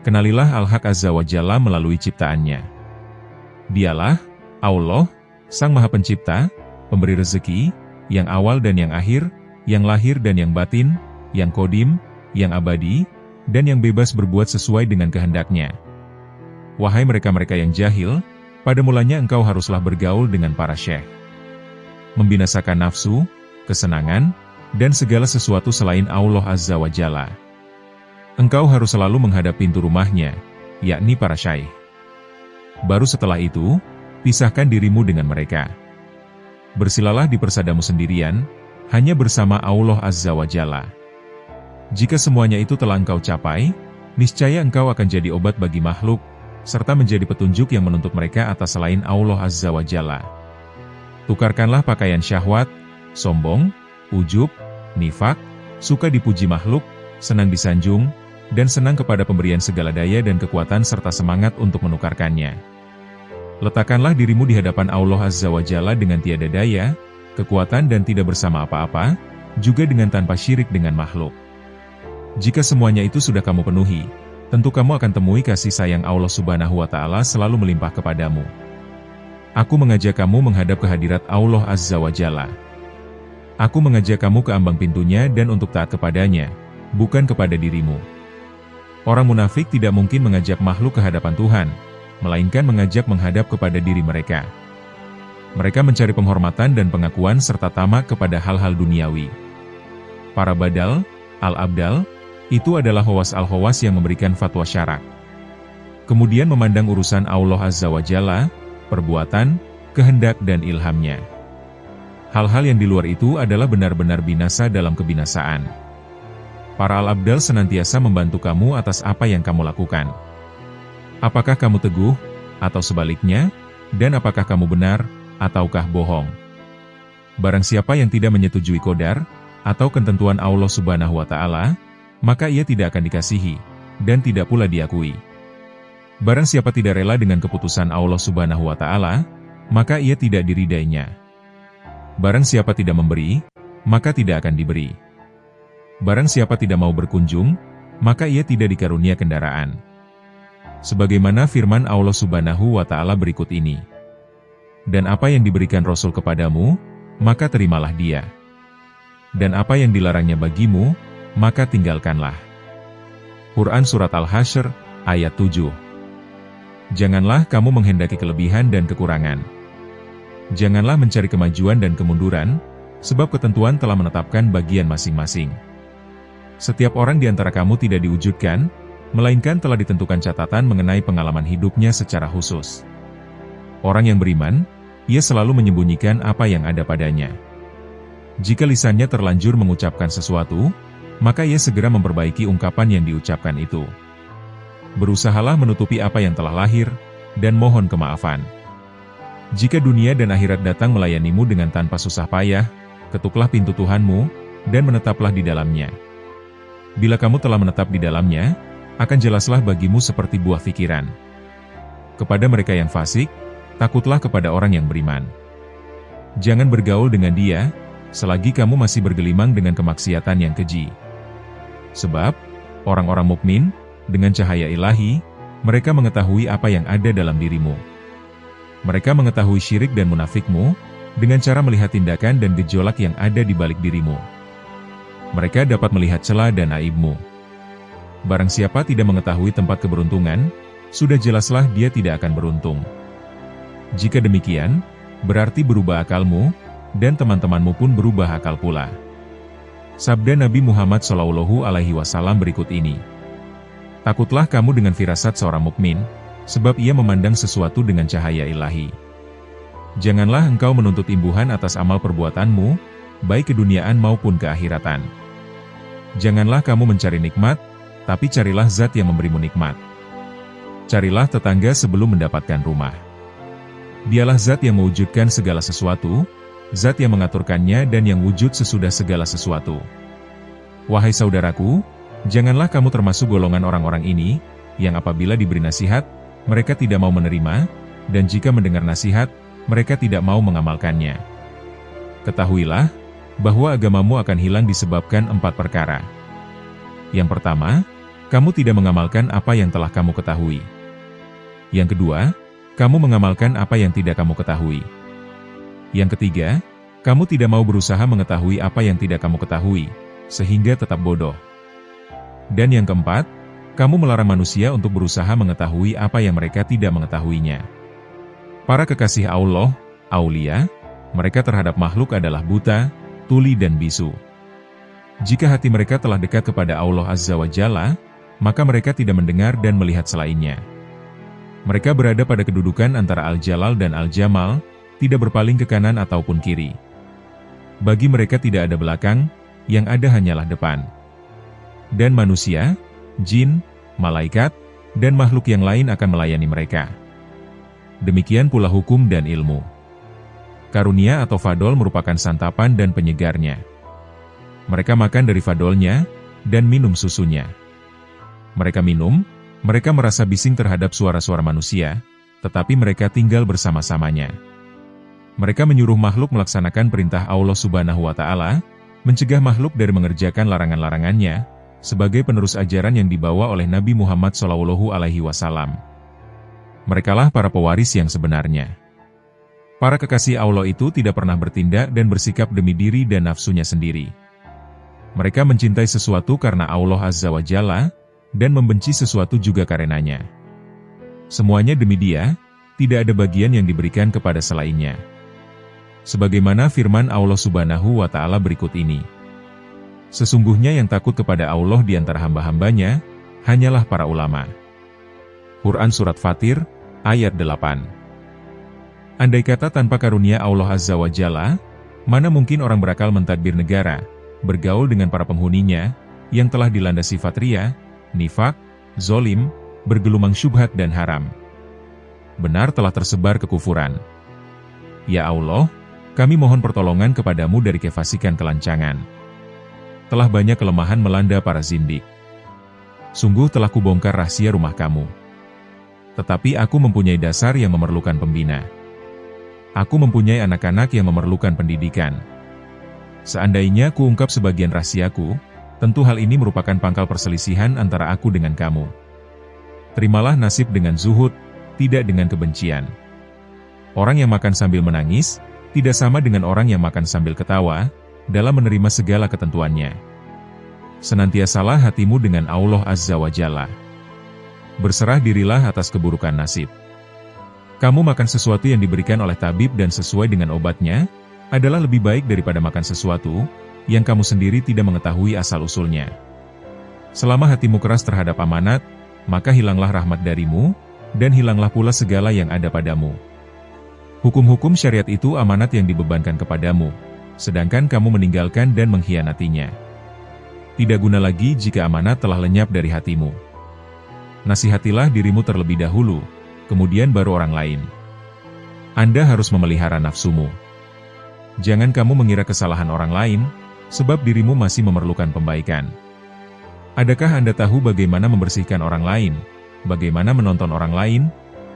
Kenalilah Al-Haq Azza wa Jalla melalui ciptaannya. Dialah, Allah, Sang Maha Pencipta, pemberi rezeki, yang awal dan yang akhir, yang lahir dan yang batin, yang kodim, yang abadi, dan yang bebas berbuat sesuai dengan kehendaknya. Wahai mereka-mereka yang jahil, pada mulanya engkau haruslah bergaul dengan para syekh. Membinasakan nafsu, kesenangan, dan segala sesuatu selain Allah Azza wa Jalla. Engkau harus selalu menghadap pintu rumahnya, yakni para syaikh. Baru setelah itu, pisahkan dirimu dengan mereka. Bersilalah di persadamu sendirian, hanya bersama Allah Azza wa Jalla. Jika semuanya itu telah engkau capai, niscaya engkau akan jadi obat bagi makhluk, serta menjadi petunjuk yang menuntut mereka atas selain Allah Azza wa Jalla. Tukarkanlah pakaian syahwat, sombong, ujub, nifak, suka dipuji makhluk, senang disanjung, dan senang kepada pemberian segala daya dan kekuatan serta semangat untuk menukarkannya. Letakkanlah dirimu di hadapan Allah Azza wa Jalla dengan tiada daya, kekuatan dan tidak bersama apa-apa, juga dengan tanpa syirik dengan makhluk. Jika semuanya itu sudah kamu penuhi, tentu kamu akan temui kasih sayang Allah Subhanahu wa Ta'ala selalu melimpah kepadamu. Aku mengajak kamu menghadap kehadirat Allah Azza wa Jalla. Aku mengajak kamu ke ambang pintunya dan untuk taat kepadanya, bukan kepada dirimu. Orang munafik tidak mungkin mengajak makhluk ke hadapan Tuhan, melainkan mengajak menghadap kepada diri mereka. Mereka mencari penghormatan dan pengakuan serta tamak kepada hal-hal duniawi. Para badal, al-abdal, itu adalah hawas al-hawas yang memberikan fatwa syarak. Kemudian memandang urusan Allah Azza wa Jalla, perbuatan, kehendak dan ilhamnya. Hal-hal yang di luar itu adalah benar-benar binasa dalam kebinasaan. Para al-abdal senantiasa membantu kamu atas apa yang kamu lakukan. Apakah kamu teguh, atau sebaliknya, dan apakah kamu benar, ataukah bohong. Barang siapa yang tidak menyetujui qadar, atau ketentuan Allah Subhanahu wa Ta'ala, maka ia tidak akan dikasihi, dan tidak pula diakui. Barang siapa tidak rela dengan keputusan Allah Subhanahu wa Ta'ala, maka ia tidak diridainya. Barang siapa tidak memberi, maka tidak akan diberi. Barang siapa tidak mau berkunjung, maka ia tidak dikarunia kendaraan. Sebagaimana firman Allah Subhanahu wa Ta'ala berikut ini. Dan apa yang diberikan Rasul kepadamu, maka terimalah dia. Dan apa yang dilarangnya bagimu, maka tinggalkanlah. Quran Surat Al-Hasyr, ayat 7. Janganlah kamu menghendaki kelebihan dan kekurangan. Janganlah mencari kemajuan dan kemunduran, sebab ketentuan telah menetapkan bagian masing-masing. Setiap orang di antara kamu tidak diwujudkan, melainkan telah ditentukan catatan mengenai pengalaman hidupnya secara khusus. Orang yang beriman, ia selalu menyembunyikan apa yang ada padanya. Jika lisannya terlanjur mengucapkan sesuatu, maka ia segera memperbaiki ungkapan yang diucapkan itu. Berusahalah menutupi apa yang telah lahir, dan mohon kemaafan. Jika dunia dan akhirat datang melayanimu dengan tanpa susah payah, ketuklah pintu Tuhanmu, dan menetaplah di dalamnya. Bila kamu telah menetap di dalamnya, akan jelaslah bagimu seperti buah fikiran. Kepada mereka yang fasik, takutlah kepada orang yang beriman. Jangan bergaul dengan dia, selagi kamu masih bergelimang dengan kemaksiatan yang keji. Sebab, orang-orang mukmin, Dengan cahaya ilahi, mereka mengetahui apa yang ada dalam dirimu. Mereka mengetahui syirik dan munafikmu, dengan cara melihat tindakan dan gejolak yang ada di balik dirimu. Mereka dapat melihat celah dan aibmu. Barang siapa tidak mengetahui tempat keberuntungan, sudah jelaslah dia tidak akan beruntung. Jika demikian, berarti berubah akalmu, dan teman-temanmu pun berubah akal pula. Sabda Nabi Muhammad SAW berikut ini. Takutlah kamu dengan firasat seorang mukmin, sebab ia memandang sesuatu dengan cahaya ilahi. Janganlah engkau menuntut imbuhan atas amal perbuatanmu, baik keduniaan maupun keakhiratan. Janganlah kamu mencari nikmat, tapi carilah zat yang memberimu nikmat. Carilah tetangga sebelum mendapatkan rumah. Dialah zat yang mewujudkan segala sesuatu, zat yang mengaturkannya dan yang wujud sesudah segala sesuatu. Wahai saudaraku, janganlah kamu termasuk golongan orang-orang ini, yang apabila diberi nasihat, mereka tidak mau menerima, dan jika mendengar nasihat, mereka tidak mau mengamalkannya. Ketahuilah, bahwa agamamu akan hilang disebabkan 4 perkara. Yang pertama, kamu tidak mengamalkan apa yang telah kamu ketahui. Yang kedua, kamu mengamalkan apa yang tidak kamu ketahui. Yang ketiga, kamu tidak mau berusaha mengetahui apa yang tidak kamu ketahui, sehingga tetap bodoh. Dan yang keempat, kamu melarang manusia untuk berusaha mengetahui apa yang mereka tidak mengetahuinya. Para kekasih Allah, aulia, mereka terhadap makhluk adalah buta, tuli dan bisu. Jika hati mereka telah dekat kepada Allah Azza wa Jalla, maka mereka tidak mendengar dan melihat selainnya. Mereka berada pada kedudukan antara Al-Jalal dan Al-Jamal, tidak berpaling ke kanan ataupun kiri. Bagi mereka tidak ada belakang, yang ada hanyalah depan. Dan manusia, jin, malaikat, dan makhluk yang lain akan melayani mereka. Demikian pula hukum dan ilmu. Karunia atau fadol merupakan santapan dan penyegarnya. Mereka makan dari fadolnya, dan minum susunya. Mereka minum, mereka merasa bising terhadap suara-suara manusia, tetapi mereka tinggal bersama-samanya. Mereka menyuruh makhluk melaksanakan perintah Allah Subhanahu wa Ta'ala, mencegah makhluk dari mengerjakan larangan-larangannya, sebagai penerus ajaran yang dibawa oleh Nabi Muhammad SAW. Merekalah para pewaris yang sebenarnya. Para kekasih Allah itu tidak pernah bertindak dan bersikap demi diri dan nafsunya sendiri. Mereka mencintai sesuatu karena Allah Azza wa Jalla, dan membenci sesuatu juga karenanya. Semuanya demi Dia, tidak ada bagian yang diberikan kepada selainnya. Sebagaimana firman Allah Subhanahu wa Ta'ala berikut ini. Sesungguhnya yang takut kepada Allah di antara hamba-hambanya, hanyalah para ulama. Quran Surat Fatir, ayat 8. Andai kata tanpa karunia Allah Azza wa Jalla, mana mungkin orang berakal mentadbir negara, bergaul dengan para penghuninya, yang telah dilandasi fatria, nifak, zolim, bergelumang syubhat dan haram. Benar telah tersebar kekufuran. Ya Allah, kami mohon pertolongan kepadamu dari kefasikan kelancangan. Telah banyak kelemahan melanda para zindik. Sungguh telah kubongkar rahasia rumah kamu. Tetapi aku mempunyai dasar yang memerlukan pembina. Aku mempunyai anak-anak yang memerlukan pendidikan. Seandainya kuungkap sebagian rahasiaku, tentu hal ini merupakan pangkal perselisihan antara aku dengan kamu. Terimalah nasib dengan zuhud, tidak dengan kebencian. Orang yang makan sambil menangis, tidak sama dengan orang yang makan sambil ketawa, dalam menerima segala ketentuannya. Senantiasalah hatimu dengan Allah Azza wa Jalla. Berserah dirilah atas keburukan nasib. Kamu makan sesuatu yang diberikan oleh tabib dan sesuai dengan obatnya, adalah lebih baik daripada makan sesuatu, yang kamu sendiri tidak mengetahui asal-usulnya. Selama hatimu keras terhadap amanat, maka hilanglah rahmat darimu, dan hilanglah pula segala yang ada padamu. Hukum-hukum syariat itu amanat yang dibebankan kepadamu, sedangkan kamu meninggalkan dan mengkhianatinya. Tidak guna lagi jika amanat telah lenyap dari hatimu. Nasihatilah dirimu terlebih dahulu, kemudian baru orang lain. Anda harus memelihara nafsumu. Jangan kamu mengira kesalahan orang lain, sebab dirimu masih memerlukan pembaikan. Adakah Anda tahu bagaimana membersihkan orang lain, bagaimana menonton orang lain,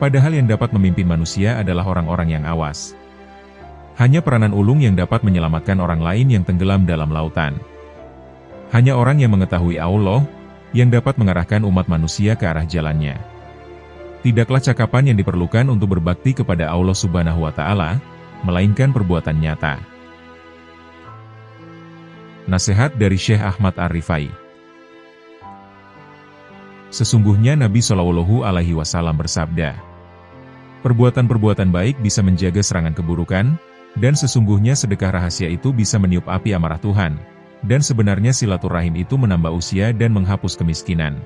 padahal yang dapat memimpin manusia adalah orang-orang yang awas. Hanya peranan ulung yang dapat menyelamatkan orang lain yang tenggelam dalam lautan. Hanya orang yang mengetahui Allah, yang dapat mengarahkan umat manusia ke arah jalannya. Tidaklah cakapan yang diperlukan untuk berbakti kepada Allah Subhanahu wa Ta'ala, melainkan perbuatan nyata. Nasihat dari Syekh Ahmad Ar-Rifai. Sesungguhnya Nabi Shallallahu Alaihi Wasallam bersabda, perbuatan-perbuatan baik bisa menjaga serangan keburukan, dan sesungguhnya sedekah rahasia itu bisa meniup api amarah Tuhan, dan sebenarnya silaturahim itu menambah usia dan menghapus kemiskinan.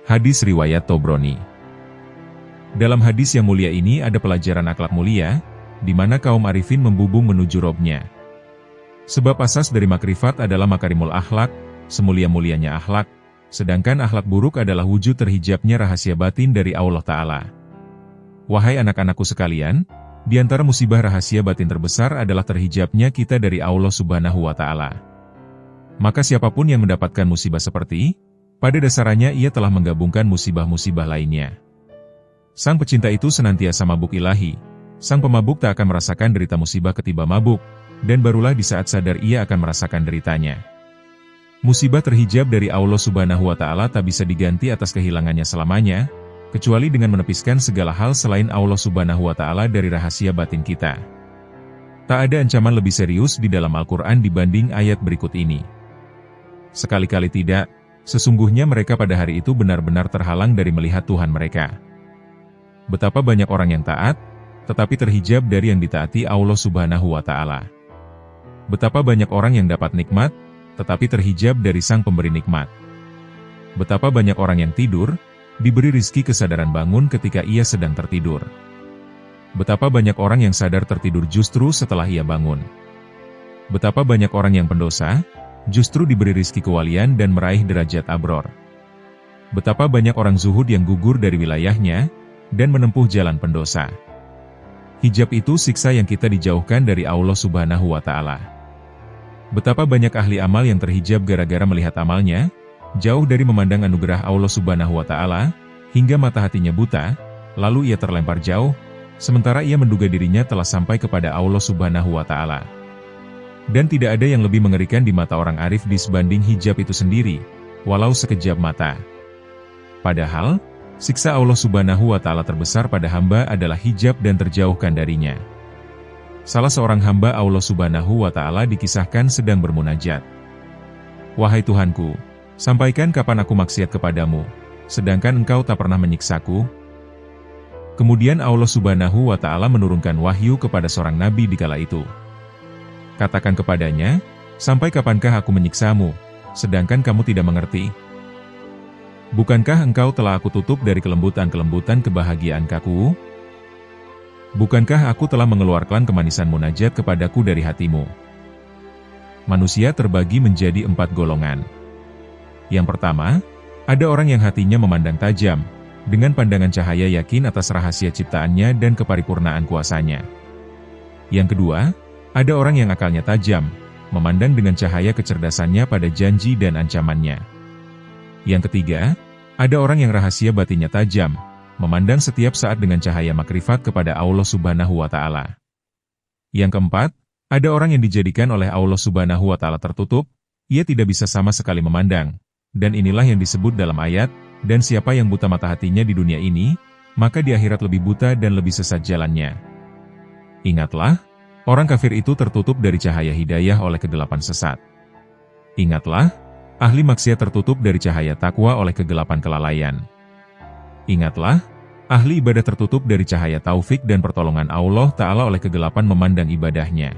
Hadis riwayat Tobroni. Dalam hadis yang mulia ini ada pelajaran akhlak mulia, di mana kaum arifin membubung menuju Robnya. Sebab asas dari makrifat adalah makarimul akhlak, semulia-mulianya akhlak, sedangkan akhlak buruk adalah wujud terhijabnya rahasia batin dari Allah Ta'ala. Wahai anak-anakku sekalian, di antara musibah rahasia batin terbesar adalah terhijabnya kita dari Allah Subhanahu wa Ta'ala. Maka siapapun yang mendapatkan musibah seperti, pada dasarnya ia telah menggabungkan musibah-musibah lainnya. Sang pecinta itu senantiasa mabuk ilahi, sang pemabuk tak akan merasakan derita musibah ketiba mabuk, dan barulah di saat sadar ia akan merasakan deritanya. Musibah terhijab dari Allah Subhanahu wa Ta'ala tak bisa diganti atas kehilangannya selamanya, kecuali dengan menepiskan segala hal selain Allah Subhanahu wa Ta'ala dari rahasia batin kita. Tak ada ancaman lebih serius di dalam Al-Quran dibanding ayat berikut ini. Sekali-kali tidak, sesungguhnya mereka pada hari itu benar-benar terhalang dari melihat Tuhan mereka. Betapa banyak orang yang taat, tetapi terhijab dari yang ditaati Allah Subhanahu wa Ta'ala. Betapa banyak orang yang dapat nikmat, tetapi terhijab dari Sang Pemberi nikmat. Betapa banyak orang yang tidur, diberi rizki kesadaran bangun ketika ia sedang tertidur. Betapa banyak orang yang sadar tertidur justru setelah ia bangun. Betapa banyak orang yang pendosa, justru diberi rizki kewalian dan meraih derajat abror. Betapa banyak orang zuhud yang gugur dari wilayahnya, dan menempuh jalan pendosa. Hijab itu siksa yang kita dijauhkan dari Allah Subhanahu wa Ta'ala. Betapa banyak ahli amal yang terhijab gara-gara melihat amalnya, jauh dari memandang anugerah Allah Subhanahu wa Ta'ala, hingga mata hatinya buta, lalu ia terlempar jauh, sementara ia menduga dirinya telah sampai kepada Allah Subhanahu wa Ta'ala. Dan tidak ada yang lebih mengerikan di mata orang arif disebanding hijab itu sendiri, walau sekejap mata. Padahal, siksa Allah Subhanahu wa Ta'ala terbesar pada hamba adalah hijab dan terjauhkan darinya. Salah seorang hamba Allah Subhanahu wa Ta'ala dikisahkan sedang bermunajat. Wahai Tuhanku, sampaikan kapan aku maksiat kepadamu, sedangkan engkau tak pernah menyiksaku. Kemudian Allah Subhanahu wa Ta'ala menurunkan wahyu kepada seorang nabi di kala itu. Katakan kepadanya, sampai kapankah aku menyiksamu, sedangkan kamu tidak mengerti? Bukankah engkau telah aku tutup dari kelembutan-kelembutan kebahagiaan kaku? Bukankah aku telah mengeluarkan kemanisan munajat kepadaku dari hatimu? Manusia terbagi menjadi 4 golongan. Yang pertama, ada orang yang hatinya memandang tajam, dengan pandangan cahaya yakin atas rahasia ciptaannya dan keparipurnaan kuasanya. Yang kedua, ada orang yang akalnya tajam, memandang dengan cahaya kecerdasannya pada janji dan ancamannya. Yang ketiga, ada orang yang rahasia batinnya tajam, memandang setiap saat dengan cahaya makrifat kepada Allah Subhanahu wa Ta'ala. Yang keempat, ada orang yang dijadikan oleh Allah Subhanahu wa Ta'ala tertutup, ia tidak bisa sama sekali memandang, dan inilah yang disebut dalam ayat, dan siapa yang buta mata hatinya di dunia ini, maka di akhirat lebih buta dan lebih sesat jalannya. Ingatlah, orang kafir itu tertutup dari cahaya hidayah oleh kegelapan sesat. Ingatlah, ahli maksiat tertutup dari cahaya takwa oleh kegelapan kelalaian. Ingatlah, ahli ibadah tertutup dari cahaya taufik dan pertolongan Allah Ta'ala oleh kegelapan memandang ibadahnya.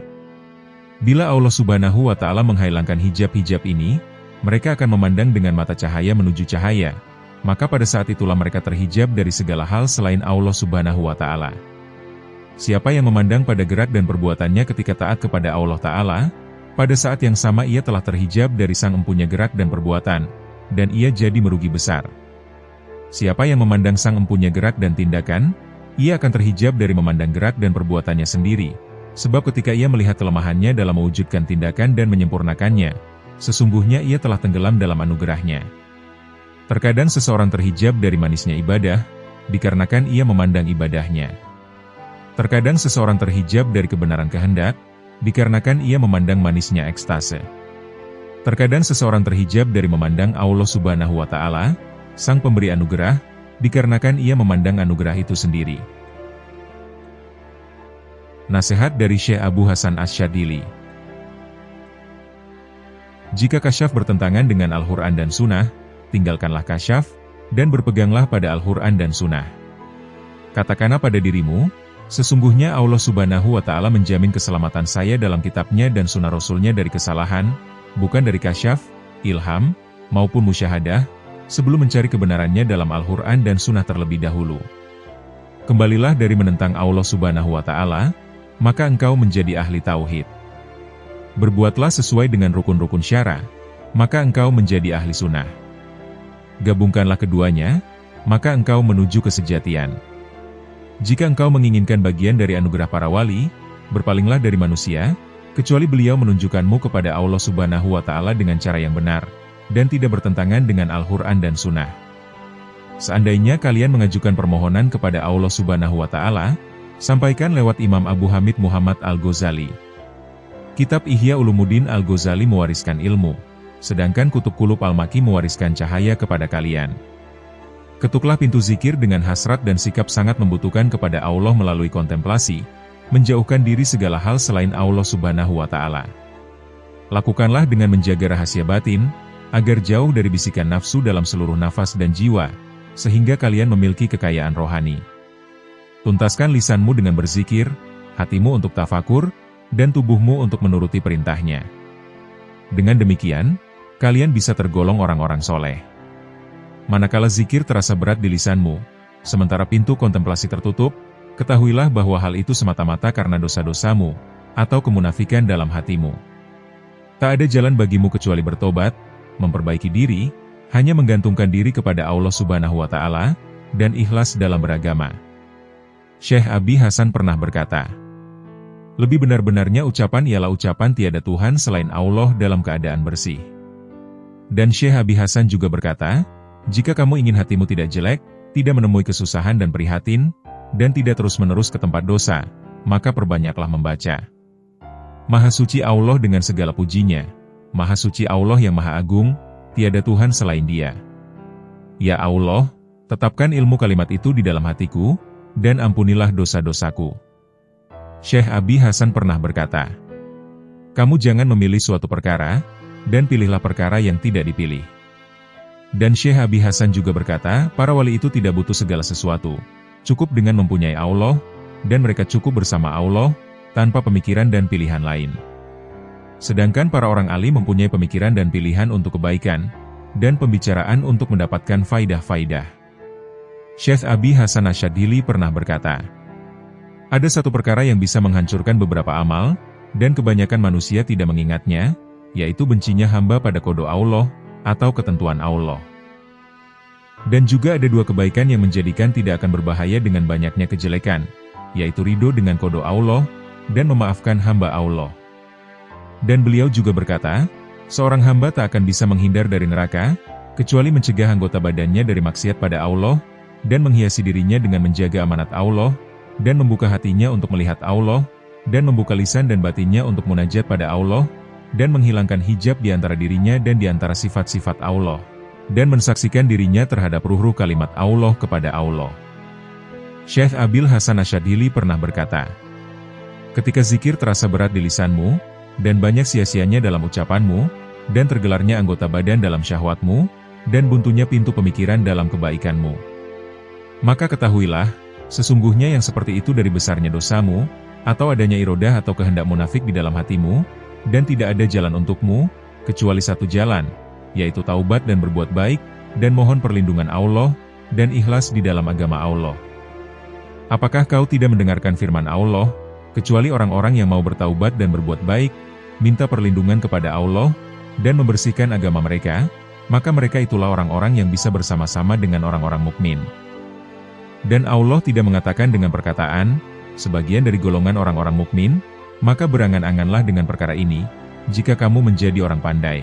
Bila Allah Subhanahu wa Ta'ala menghilangkan hijab-hijab ini, mereka akan memandang dengan mata cahaya menuju cahaya, maka pada saat itulah mereka terhijab dari segala hal selain Allah Subhanahu wa Ta'ala. Siapa yang memandang pada gerak dan perbuatannya ketika taat kepada Allah Ta'ala, pada saat yang sama ia telah terhijab dari sang empunya gerak dan perbuatan, dan ia jadi merugi besar. Siapa yang memandang sang empunya gerak dan tindakan, ia akan terhijab dari memandang gerak dan perbuatannya sendiri, sebab ketika ia melihat kelemahannya dalam mewujudkan tindakan dan menyempurnakannya, sesungguhnya ia telah tenggelam dalam anugerahnya. Terkadang seseorang terhijab dari manisnya ibadah, dikarenakan ia memandang ibadahnya. Terkadang seseorang terhijab dari kebenaran kehendak, dikarenakan ia memandang manisnya ekstase. Terkadang seseorang terhijab dari memandang Allah Subhanahu wa Ta'ala, Sang Pemberi anugerah, dikarenakan ia memandang anugerah itu sendiri. Nasihat dari Syekh Abu Hasan Asyadzili. Jika kasyaf bertentangan dengan Al-Quran dan Sunnah, tinggalkanlah kasyaf, dan berpeganglah pada Al-Quran dan Sunnah. Katakanlah pada dirimu, sesungguhnya Allah Subhanahu wa Ta'ala menjamin keselamatan saya dalam kitabnya dan sunnah Rasulnya dari kesalahan, bukan dari kasyaf, ilham, maupun musyahadah, sebelum mencari kebenarannya dalam Al-Quran dan Sunnah terlebih dahulu. Kembalilah dari menentang Allah Subhanahu wa Ta'ala, maka engkau menjadi ahli tauhid. Berbuatlah sesuai dengan rukun-rukun syara, maka engkau menjadi ahli sunnah. Gabungkanlah keduanya, maka engkau menuju kesejatian. Jika engkau menginginkan bagian dari anugerah para wali, berpalinglah dari manusia, kecuali beliau menunjukkanmu kepada Allah Subhanahu wa Ta'ala dengan cara yang benar, dan tidak bertentangan dengan Al-Quran dan Sunnah. Seandainya kalian mengajukan permohonan kepada Allah Subhanahu wa Ta'ala, sampaikan lewat Imam Abu Hamid Muhammad Al-Ghazali. Kitab Ihya Ulumuddin Al-Ghazali mewariskan ilmu, sedangkan Kutub Qulub Al-Maki mewariskan cahaya kepada kalian. Ketuklah pintu zikir dengan hasrat dan sikap sangat membutuhkan kepada Allah melalui kontemplasi, menjauhkan diri segala hal selain Allah Subhanahu wa Ta'ala. Lakukanlah dengan menjaga rahasia batin, agar jauh dari bisikan nafsu dalam seluruh nafas dan jiwa, sehingga kalian memiliki kekayaan rohani. Tuntaskan lisanmu dengan berzikir, hatimu untuk tafakur, dan tubuhmu untuk menuruti perintahnya. Dengan demikian, kalian bisa tergolong orang-orang soleh. Manakala zikir terasa berat di lisanmu, sementara pintu kontemplasi tertutup, ketahuilah bahwa hal itu semata-mata karena dosa-dosamu, atau kemunafikan dalam hatimu. Tak ada jalan bagimu kecuali bertobat, memperbaiki diri, hanya menggantungkan diri kepada Allah Subhanahu wa Ta'ala, dan ikhlas dalam beragama. Syekh Abi Hasan pernah berkata, lebih benar-benarnya ucapan ialah ucapan tiada Tuhan selain Allah dalam keadaan bersih. Dan Syekh Abi Hasan juga berkata, jika kamu ingin hatimu tidak jelek, tidak menemui kesusahan dan prihatin, dan tidak terus-menerus ke tempat dosa, maka perbanyaklah membaca. Maha suci Allah dengan segala pujinya, Maha suci Allah yang Maha Agung, tiada Tuhan selain Dia. Ya Allah, tetapkan ilmu kalimat itu di dalam hatiku, dan ampunilah dosa-dosaku. Syekh Abi Hasan pernah berkata, kamu jangan memilih suatu perkara, dan pilihlah perkara yang tidak dipilih. Dan Syekh Abi Hasan juga berkata, para wali itu tidak butuh segala sesuatu, cukup dengan mempunyai Allah, dan mereka cukup bersama Allah, tanpa pemikiran dan pilihan lain. Sedangkan para orang alim mempunyai pemikiran dan pilihan untuk kebaikan, dan pembicaraan untuk mendapatkan faidah-faidah. Syekh Abi Hasan Asyadzili pernah berkata, ada satu perkara yang bisa menghancurkan beberapa amal, dan kebanyakan manusia tidak mengingatnya, yaitu bencinya hamba pada qada Allah, atau ketentuan Allah. Dan juga ada dua kebaikan yang menjadikan tidak akan berbahaya dengan banyaknya kejelekan, yaitu ridho dengan qada Allah, dan memaafkan hamba Allah. Dan beliau juga berkata, seorang hamba tak akan bisa menghindar dari neraka, kecuali mencegah anggota badannya dari maksiat pada Allah, dan menghiasi dirinya dengan menjaga amanat Allah, dan membuka hatinya untuk melihat Allah, dan membuka lisan dan batinnya untuk munajat pada Allah, dan menghilangkan hijab di antara dirinya dan di antara sifat-sifat Allah, dan mensaksikan dirinya terhadap ruh-ruh kalimat Allah kepada Allah. Syekh Abil Hasan Asyadzili pernah berkata, ketika zikir terasa berat di lisanmu, dan banyak sia-sianya dalam ucapanmu, dan tergelarnya anggota badan dalam syahwatmu, dan buntunya pintu pemikiran dalam kebaikanmu, maka ketahuilah, sesungguhnya yang seperti itu dari besarnya dosamu, atau adanya irodah atau kehendak munafik di dalam hatimu, dan tidak ada jalan untukmu, kecuali satu jalan, yaitu taubat dan berbuat baik, dan mohon perlindungan Allah, dan ikhlas di dalam agama Allah. Apakah kau tidak mendengarkan firman Allah, kecuali orang-orang yang mau bertaubat dan berbuat baik, minta perlindungan kepada Allah, dan membersihkan agama mereka, maka mereka itulah orang-orang yang bisa bersama-sama dengan orang-orang mukmin. Dan Allah tidak mengatakan dengan perkataan, sebagian dari golongan orang-orang mukmin, maka berangan-anganlah dengan perkara ini, jika kamu menjadi orang pandai.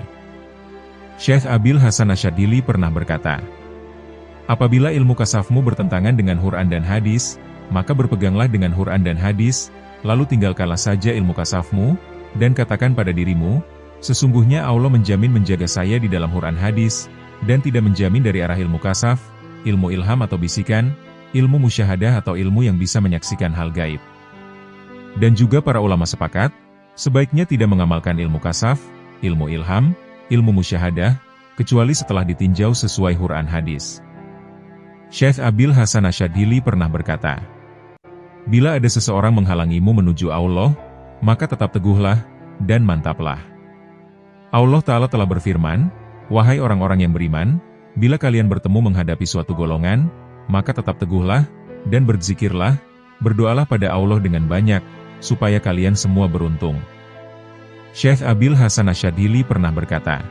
Syekh Abil Hasan Asyadzili pernah berkata, apabila ilmu kasafmu bertentangan dengan Quran dan hadis, maka berpeganglah dengan Quran dan hadis, lalu tinggalkanlah saja ilmu kasafmu, dan katakan pada dirimu, Sesungguhnya Allah menjamin menjaga saya di dalam Quran hadis, dan tidak menjamin dari arah ilmu kasaf, ilmu ilham atau bisikan, ilmu musyahadah atau ilmu yang bisa menyaksikan hal gaib. Dan juga para ulama sepakat, sebaiknya tidak mengamalkan ilmu kasaf, ilmu ilham, ilmu musyahadah, kecuali setelah ditinjau sesuai Quran hadis. Syekh Abil Hasan Asyadzili pernah berkata, "Bila ada seseorang menghalangimu menuju Allah, maka tetap teguhlah, dan mantaplah." Allah Ta'ala telah berfirman, "Wahai orang-orang yang beriman, bila kalian bertemu menghadapi suatu golongan, maka tetap teguhlah, dan berzikirlah, berdoalah pada Allah dengan banyak, supaya kalian semua beruntung." Syekh Abil Hasan Asyadzili pernah berkata,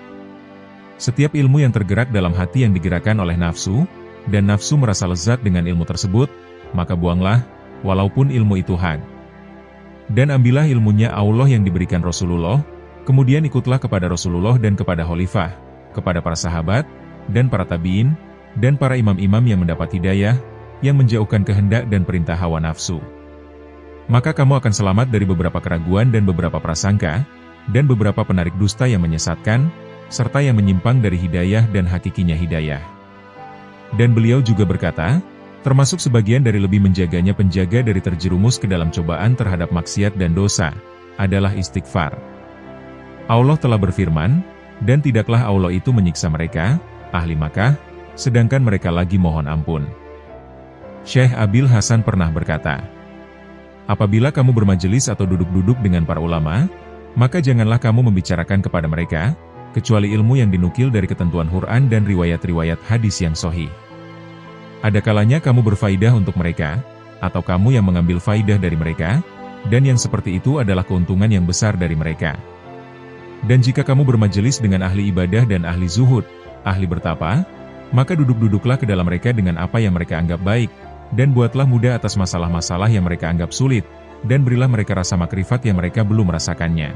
"Setiap ilmu yang tergerak dalam hati yang digerakkan oleh nafsu, dan nafsu merasa lezat dengan ilmu tersebut, maka buanglah, walaupun ilmu itu hak. Dan ambillah ilmunya Allah yang diberikan Rasulullah, kemudian ikutlah kepada Rasulullah dan kepada khalifah, kepada para sahabat, dan para tabi'in, dan para imam-imam yang mendapat hidayah, yang menjauhkan kehendak dan perintah hawa nafsu. Maka kamu akan selamat dari beberapa keraguan dan beberapa prasangka, dan beberapa penarik dusta yang menyesatkan, serta yang menyimpang dari hidayah dan hakikinya hidayah." Dan beliau juga berkata, termasuk sebagian dari lebih menjaganya penjaga dari terjerumus ke dalam cobaan terhadap maksiat dan dosa, adalah istighfar. Allah telah berfirman, "Dan tidaklah Allah itu menyiksa mereka, ahli Makkah, sedangkan mereka lagi mohon ampun." Syekh Abil Hasan pernah berkata, "Apabila kamu bermajelis atau duduk-duduk dengan para ulama, maka janganlah kamu membicarakan kepada mereka, kecuali ilmu yang dinukil dari ketentuan Quran dan riwayat-riwayat hadis yang sahih. Ada kalanya kamu berfaidah untuk mereka, atau kamu yang mengambil faidah dari mereka, dan yang seperti itu adalah keuntungan yang besar dari mereka. Dan jika kamu bermajelis dengan ahli ibadah dan ahli zuhud, ahli bertapa, maka duduk-duduklah ke dalam mereka dengan apa yang mereka anggap baik, dan buatlah mudah atas masalah-masalah yang mereka anggap sulit, dan berilah mereka rasa makrifat yang mereka belum merasakannya.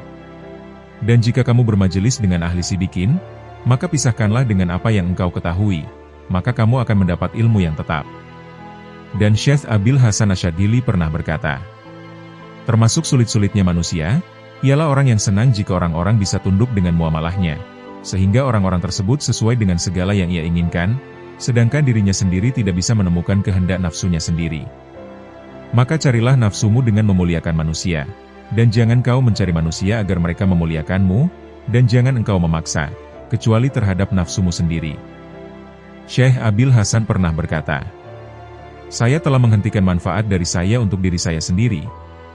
Dan jika kamu bermajelis dengan ahli sidikin, maka pisahkanlah dengan apa yang engkau ketahui, maka kamu akan mendapat ilmu yang tetap." Dan Syekh Abil Hasan Asyadzili pernah berkata, "Termasuk sulit-sulitnya manusia, ialah orang yang senang jika orang-orang bisa tunduk dengan muamalahnya, sehingga orang-orang tersebut sesuai dengan segala yang ia inginkan, sedangkan dirinya sendiri tidak bisa menemukan kehendak nafsunya sendiri. Maka carilah nafsumu dengan memuliakan manusia, dan jangan kau mencari manusia agar mereka memuliakanmu, dan jangan engkau memaksa, kecuali terhadap nafsumu sendiri." Syekh Abil Hasan pernah berkata, "Saya telah menghentikan manfaat dari saya untuk diri saya sendiri,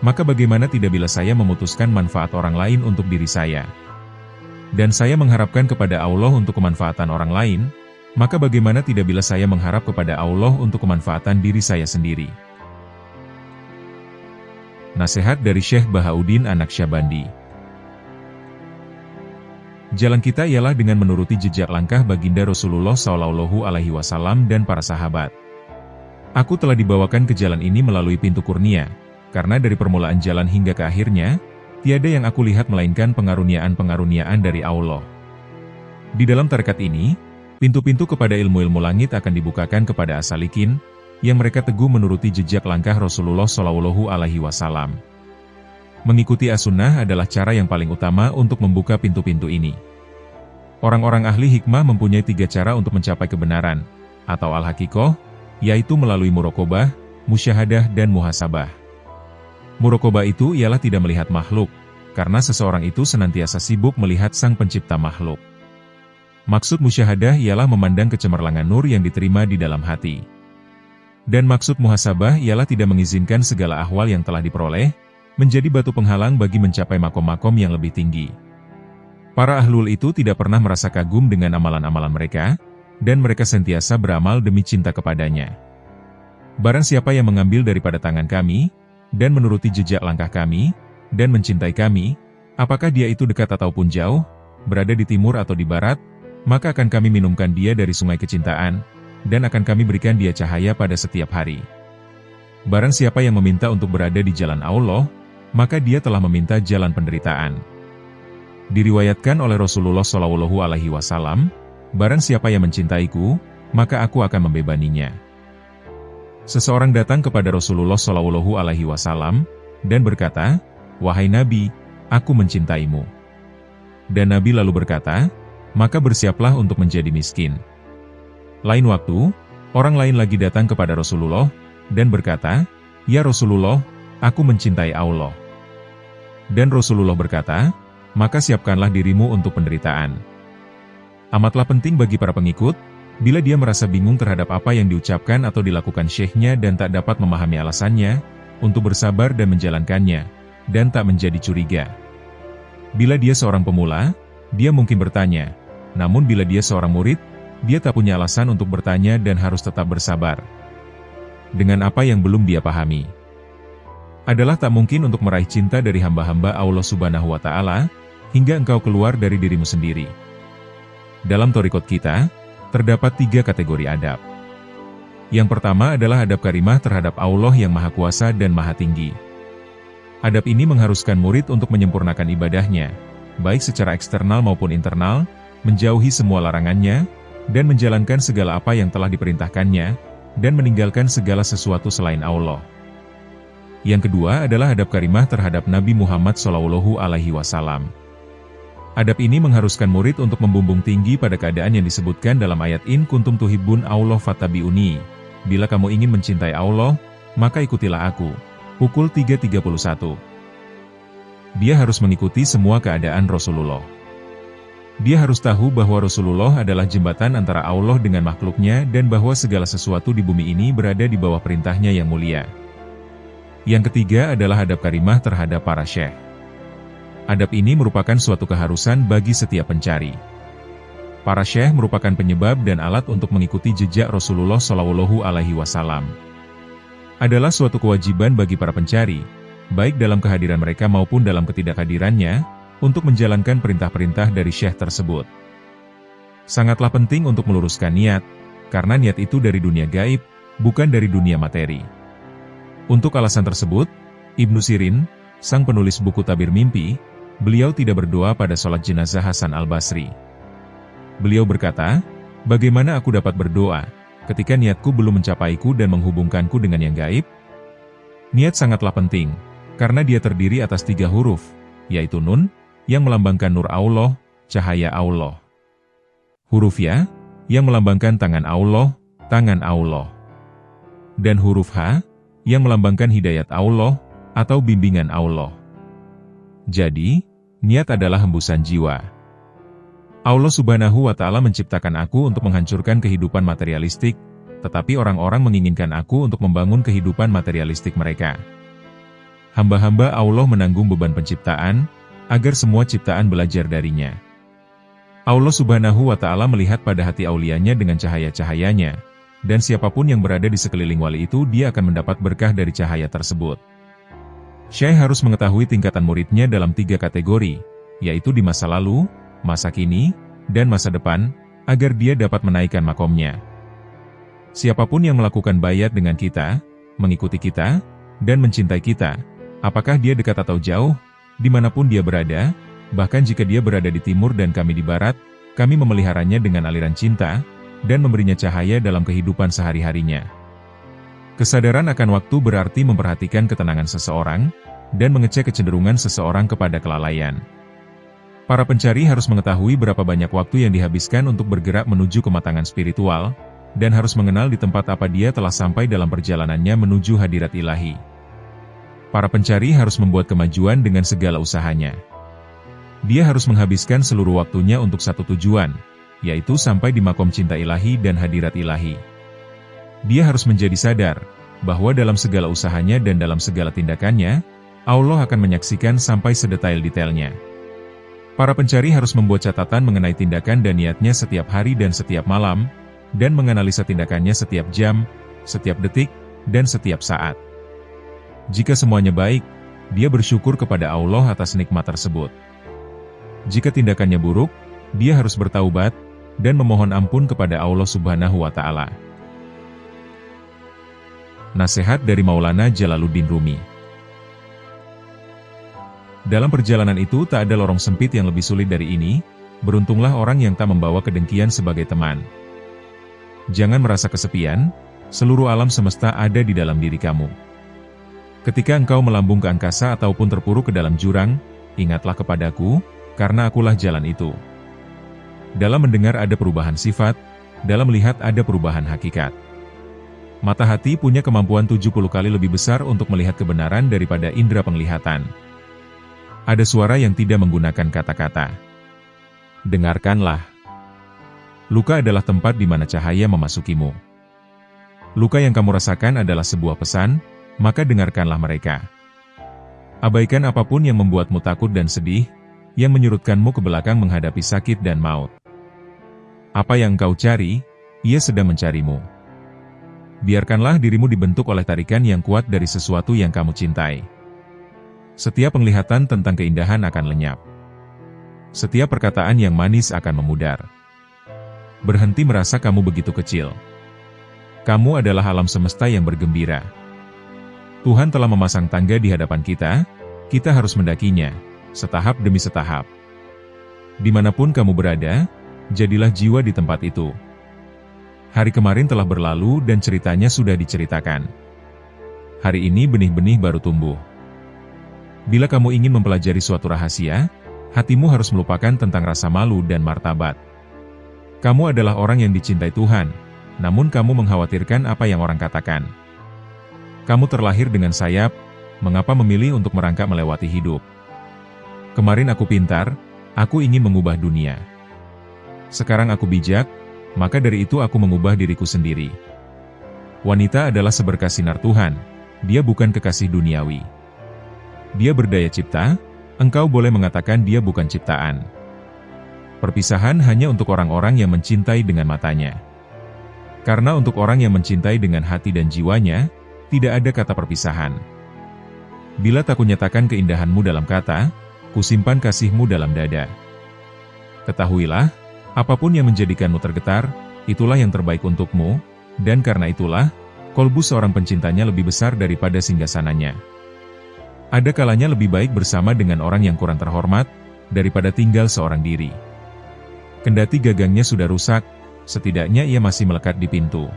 maka bagaimana tidak bila saya memutuskan manfaat orang lain untuk diri saya? Dan saya mengharapkan kepada Allah untuk kemanfaatan orang lain, maka bagaimana tidak bila saya mengharap kepada Allah untuk kemanfaatan diri saya sendiri?" Nasihat dari Syekh Bahauddin An-Naqsyabandi. Jalan kita ialah dengan menuruti jejak langkah baginda Rasulullah SAW dan para sahabat. Aku telah dibawakan ke jalan ini melalui pintu kurnia, karena dari permulaan jalan hingga ke akhirnya, tiada yang aku lihat melainkan pengaruniaan-pengaruniaan dari Allah. Di dalam tarekat ini, pintu-pintu kepada ilmu-ilmu langit akan dibukakan kepada asalikin, yang mereka teguh menuruti jejak langkah Rasulullah SAW. Mengikuti as-sunnah adalah cara yang paling utama untuk membuka pintu-pintu ini. Orang-orang ahli hikmah mempunyai 3 cara untuk mencapai kebenaran, atau al-haqiqah, yaitu melalui muraqabah, musyahadah dan muhasabah. Muraqabah itu ialah tidak melihat makhluk, karena seseorang itu senantiasa sibuk melihat sang pencipta makhluk. Maksud musyahadah ialah memandang kecemerlangan nur yang diterima di dalam hati. Dan maksud muhasabah ialah tidak mengizinkan segala ahwal yang telah diperoleh, menjadi batu penghalang bagi mencapai makom-makom yang lebih tinggi. Para ahlul itu tidak pernah merasa kagum dengan amalan-amalan mereka, dan mereka sentiasa beramal demi cinta kepadanya. Barang siapa yang mengambil daripada tangan kami, dan menuruti jejak langkah kami, dan mencintai kami, apakah dia itu dekat ataupun jauh, berada di timur atau di barat, maka akan kami minumkan dia dari sungai kecintaan, dan akan kami berikan dia cahaya pada setiap hari. Barang siapa yang meminta untuk berada di jalan Allah, maka dia telah meminta jalan penderitaan. Diriwayatkan oleh Rasulullah SAW, barang siapa yang mencintaiku, maka aku akan membebaninya. Seseorang datang kepada Rasulullah SAW dan berkata, "Wahai Nabi, aku mencintaimu." Dan Nabi lalu berkata, maka bersiaplah untuk menjadi miskin. Lain waktu, orang lain lagi datang kepada Rasulullah, dan berkata, Ya Rasulullah, aku mencintai Allah. Dan Rasulullah berkata, maka siapkanlah dirimu untuk penderitaan. Amatlah penting bagi para pengikut, bila dia merasa bingung terhadap apa yang diucapkan atau dilakukan syekhnya dan tak dapat memahami alasannya, untuk bersabar dan menjalankannya, dan tak menjadi curiga. Bila dia seorang pemula, dia mungkin bertanya, namun bila dia seorang murid, dia tak punya alasan untuk bertanya dan harus tetap bersabar dengan apa yang belum dia pahami. Adalah tak mungkin untuk meraih cinta dari hamba-hamba Allah Subhanahu wa Ta'ala, hingga engkau keluar dari dirimu sendiri. Dalam thariqat kita, terdapat 3 kategori adab. Yang pertama adalah adab karimah terhadap Allah yang Maha Kuasa dan Maha Tinggi. Adab ini mengharuskan murid untuk menyempurnakan ibadahnya, baik secara eksternal maupun internal, menjauhi semua larangannya, dan menjalankan segala apa yang telah diperintahkannya, dan meninggalkan segala sesuatu selain Allah. Yang kedua adalah adab karimah terhadap Nabi Muhammad SAW. Adab ini mengharuskan murid untuk membumbung tinggi pada keadaan yang disebutkan dalam ayat In kuntum tuhibbun Allah fattabi'uni. Bila kamu ingin mencintai Allah, maka ikutilah aku. Pukul 3.31. Dia harus mengikuti semua keadaan Rasulullah. Dia harus tahu bahwa Rasulullah adalah jembatan antara Allah dengan makhluknya dan bahwa segala sesuatu di bumi ini berada di bawah perintahnya yang mulia. Yang ketiga adalah adab karimah terhadap para syekh. Adab ini merupakan suatu keharusan bagi setiap pencari. Para syekh merupakan penyebab dan alat untuk mengikuti jejak Rasulullah SAW. Adalah suatu kewajiban bagi para pencari, baik dalam kehadiran mereka maupun dalam ketidakhadirannya, untuk menjalankan perintah-perintah dari syekh tersebut. Sangatlah penting untuk meluruskan niat, karena niat itu dari dunia gaib, bukan dari dunia materi. Untuk alasan tersebut, Ibnu Sirin, sang penulis buku Tabir Mimpi, beliau tidak berdoa pada sholat jenazah Hasan al-Basri. Beliau berkata, bagaimana aku dapat berdoa, ketika niatku belum mencapaiku dan menghubungkanku dengan yang gaib? Niat sangatlah penting, karena dia terdiri atas 3 huruf, yaitu Nun, yang melambangkan nur Allah, cahaya Allah. Huruf Ya, yang melambangkan tangan Allah, tangan Allah. Dan huruf H, yang melambangkan hidayat Allah, atau bimbingan Allah. Jadi, niat adalah hembusan jiwa. Allah Subhanahu wa Ta'ala menciptakan aku untuk menghancurkan kehidupan materialistik, tetapi orang-orang menginginkan aku untuk membangun kehidupan materialistik mereka. Hamba-hamba Allah menanggung beban penciptaan, agar semua ciptaan belajar darinya. Allah Subhanahu wa Ta'ala melihat pada hati aulianya dengan cahaya-cahayanya, dan siapapun yang berada di sekeliling wali itu dia akan mendapat berkah dari cahaya tersebut. Syekh harus mengetahui tingkatan muridnya dalam 3 kategori, yaitu di masa lalu, masa kini, dan masa depan, agar dia dapat menaikkan makomnya. Siapapun yang melakukan baiat dengan kita, mengikuti kita, dan mencintai kita, apakah dia dekat atau jauh, dimanapun dia berada, bahkan jika dia berada di timur dan kami di barat, kami memeliharanya dengan aliran cinta, dan memberinya cahaya dalam kehidupan sehari-harinya. Kesadaran akan waktu berarti memperhatikan ketenangan seseorang, dan mengecek kecenderungan seseorang kepada kelalaian. Para pencari harus mengetahui berapa banyak waktu yang dihabiskan untuk bergerak menuju kematangan spiritual, dan harus mengenal di tempat apa dia telah sampai dalam perjalanannya menuju hadirat ilahi. Para pencari harus membuat kemajuan dengan segala usahanya. Dia harus menghabiskan seluruh waktunya untuk satu tujuan, yaitu sampai di makom cinta ilahi dan hadirat ilahi. Dia harus menjadi sadar, bahwa dalam segala usahanya dan dalam segala tindakannya, Allah akan menyaksikan sampai sedetail-detailnya. Para pencari harus membuat catatan mengenai tindakan dan niatnya setiap hari dan setiap malam, dan menganalisa tindakannya setiap jam, setiap detik, dan setiap saat. Jika semuanya baik, dia bersyukur kepada Allah atas nikmat tersebut. Jika tindakannya buruk, dia harus bertaubat, dan memohon ampun kepada Allah Subhanahu wa Ta'ala. Nasihat dari Maulana Jalaluddin Rumi. Dalam perjalanan itu tak ada lorong sempit yang lebih sulit dari ini, beruntunglah orang yang tak membawa kedengkian sebagai teman. Jangan merasa kesepian, seluruh alam semesta ada di dalam diri kamu. Ketika engkau melambung ke angkasa ataupun terpuruk ke dalam jurang, ingatlah kepadaku, karena akulah jalan itu. Dalam mendengar ada perubahan sifat, dalam melihat ada perubahan hakikat. Mata hati punya kemampuan 70 kali lebih besar untuk melihat kebenaran daripada indera penglihatan. Ada suara yang tidak menggunakan kata-kata. Dengarkanlah. Luka adalah tempat di mana cahaya memasukimu. Luka yang kamu rasakan adalah sebuah pesan, maka dengarkanlah mereka. Abaikan apapun yang membuatmu takut dan sedih, yang menyurutkanmu ke belakang menghadapi sakit dan maut. Apa yang engkau cari, ia sedang mencarimu. Biarkanlah dirimu dibentuk oleh tarikan yang kuat dari sesuatu yang kamu cintai. Setiap penglihatan tentang keindahan akan lenyap. Setiap perkataan yang manis akan memudar. Berhenti merasa kamu begitu kecil. Kamu adalah alam semesta yang bergembira. Tuhan telah memasang tangga di hadapan kita harus mendakinya, setahap demi setahap. Dimanapun kamu berada, jadilah jiwa di tempat itu. Hari kemarin telah berlalu dan ceritanya sudah diceritakan. Hari ini benih-benih baru tumbuh. Bila kamu ingin mempelajari suatu rahasia, hatimu harus melupakan tentang rasa malu dan martabat. Kamu adalah orang yang dicintai Tuhan, namun kamu mengkhawatirkan apa yang orang katakan. Kamu terlahir dengan sayap, mengapa memilih untuk merangkak melewati hidup? Kemarin aku pintar, aku ingin mengubah dunia. Sekarang aku bijak, maka dari itu aku mengubah diriku sendiri. Wanita adalah seberkas sinar Tuhan, dia bukan kekasih duniawi. Dia berdaya cipta, engkau boleh mengatakan dia bukan ciptaan. Perpisahan hanya untuk orang-orang yang mencintai dengan matanya. Karena untuk orang yang mencintai dengan hati dan jiwanya, tidak ada kata perpisahan. Bila tak kunyatakan keindahanmu dalam kata, kusimpan kasihmu dalam dada. Ketahuilah, apapun yang menjadikanmu tergetar, itulah yang terbaik untukmu, dan karena itulah, kolbu seorang pencintanya lebih besar daripada singgasananya. Ada kalanya lebih baik bersama dengan orang yang kurang terhormat, daripada tinggal seorang diri. Kendati gagangnya sudah rusak, setidaknya ia masih melekat di pintu.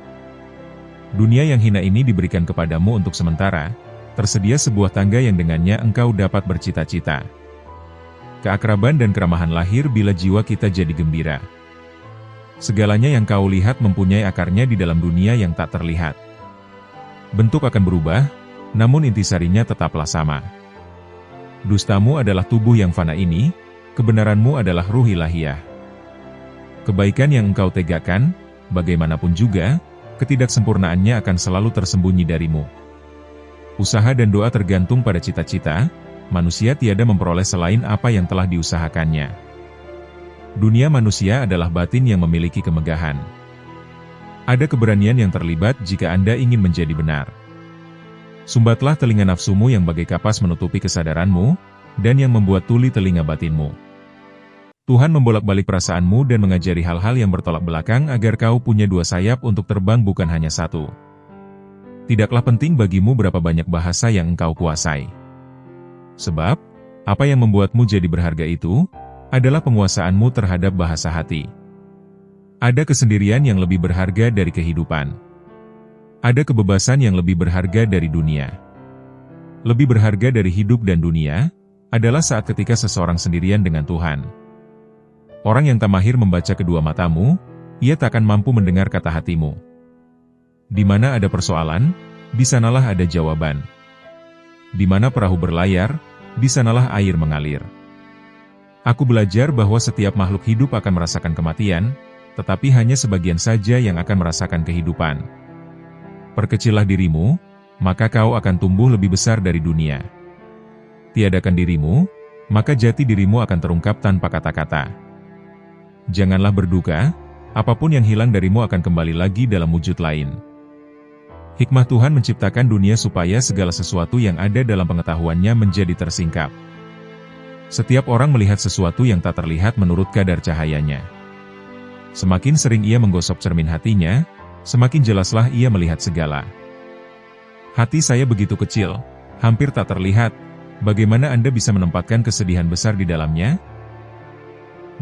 Dunia yang hina ini diberikan kepadamu untuk sementara, tersedia sebuah tangga yang dengannya engkau dapat bercita-cita. Keakraban dan keramahan lahir bila jiwa kita jadi gembira. Segalanya yang kau lihat mempunyai akarnya di dalam dunia yang tak terlihat. Bentuk akan berubah, namun intisarinya tetaplah sama. Dustamu adalah tubuh yang fana ini, kebenaranmu adalah ruh ilahiyah. Kebaikan yang engkau tegakkan, bagaimanapun juga, ketidaksempurnaannya akan selalu tersembunyi darimu. Usaha dan doa tergantung pada cita-cita, manusia tiada memperoleh selain apa yang telah diusahakannya. Dunia manusia adalah batin yang memiliki kemegahan. Ada keberanian yang terlibat jika Anda ingin menjadi benar. Sumbatlah telinga nafsumu yang bagai kapas menutupi kesadaranmu, dan yang membuat tuli telinga batinmu. Tuhan membolak-balik perasaanmu dan mengajari hal-hal yang bertolak belakang agar kau punya dua sayap untuk terbang bukan hanya satu. Tidaklah penting bagimu berapa banyak bahasa yang engkau kuasai. Sebab, apa yang membuatmu jadi berharga itu, adalah penguasaanmu terhadap bahasa hati. Ada kesendirian yang lebih berharga dari kehidupan. Ada kebebasan yang lebih berharga dari dunia. Lebih berharga dari hidup dan dunia, adalah saat ketika seseorang sendirian dengan Tuhan. Orang yang tak mahir membaca kedua matamu, ia tak akan mampu mendengar kata hatimu. Di mana ada persoalan, di sanalah ada jawaban. Di mana perahu berlayar, di sanalah air mengalir. Aku belajar bahwa setiap makhluk hidup akan merasakan kematian, tetapi hanya sebagian saja yang akan merasakan kehidupan. Perkecillah dirimu, maka kau akan tumbuh lebih besar dari dunia. Tiadakan dirimu, maka jati dirimu akan terungkap tanpa kata-kata. Janganlah berduka, apapun yang hilang darimu akan kembali lagi dalam wujud lain. Hikmah Tuhan menciptakan dunia supaya segala sesuatu yang ada dalam pengetahuannya menjadi tersingkap. Setiap orang melihat sesuatu yang tak terlihat menurut kadar cahayanya. Semakin sering ia menggosok cermin hatinya, semakin jelaslah ia melihat segala. Hati saya begitu kecil, hampir tak terlihat, bagaimana Anda bisa menempatkan kesedihan besar di dalamnya?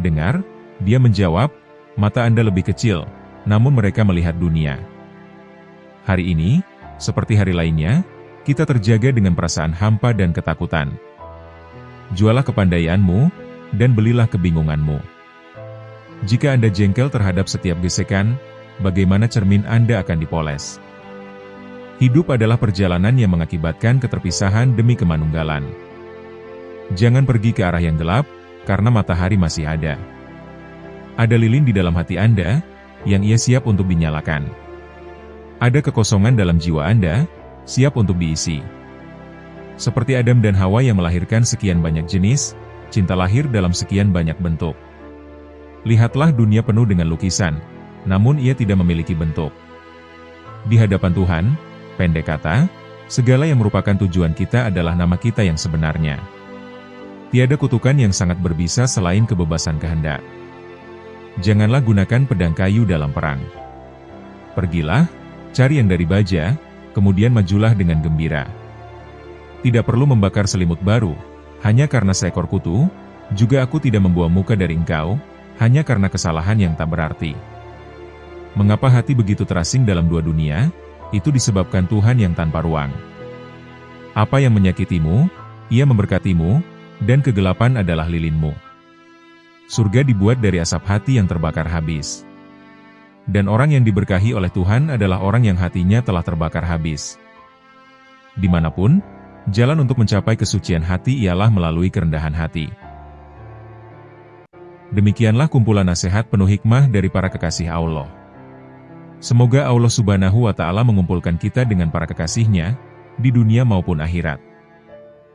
Dengar, dia menjawab, mata Anda lebih kecil, namun mereka melihat dunia. Hari ini, seperti hari lainnya, kita terjaga dengan perasaan hampa dan ketakutan. Jualah kepandaianmu, dan belilah kebingunganmu. Jika Anda jengkel terhadap setiap gesekan, bagaimana cermin Anda akan dipoles? Hidup adalah perjalanan yang mengakibatkan keterpisahan demi kemanunggalan. Jangan pergi ke arah yang gelap, karena matahari masih ada. Ada lilin di dalam hati Anda, yang ia siap untuk dinyalakan. Ada kekosongan dalam jiwa Anda, siap untuk diisi. Seperti Adam dan Hawa yang melahirkan sekian banyak jenis, cinta lahir dalam sekian banyak bentuk. Lihatlah dunia penuh dengan lukisan, namun ia tidak memiliki bentuk. Di hadapan Tuhan, pendek kata, segala yang merupakan tujuan kita adalah nama kita yang sebenarnya. Tiada kutukan yang sangat berbisa selain kebebasan kehendak. Janganlah gunakan pedang kayu dalam perang. Pergilah, cari yang dari baja, kemudian majulah dengan gembira. Tidak perlu membakar selimut baru, hanya karena seekor kutu, juga aku tidak membuang muka dari engkau, hanya karena kesalahan yang tak berarti. Mengapa hati begitu terasing dalam dua dunia? Itu disebabkan Tuhan yang tanpa ruang. Apa yang menyakitimu, Ia memberkatimu, dan kegelapan adalah lilinmu. Surga dibuat dari asap hati yang terbakar habis. Dan orang yang diberkahi oleh Tuhan adalah orang yang hatinya telah terbakar habis. Dimanapun, jalan untuk mencapai kesucian hati ialah melalui kerendahan hati. Demikianlah kumpulan nasihat penuh hikmah dari para kekasih Allah. Semoga Allah Subhanahu wa Ta'ala mengumpulkan kita dengan para kekasih-Nya, di dunia maupun akhirat.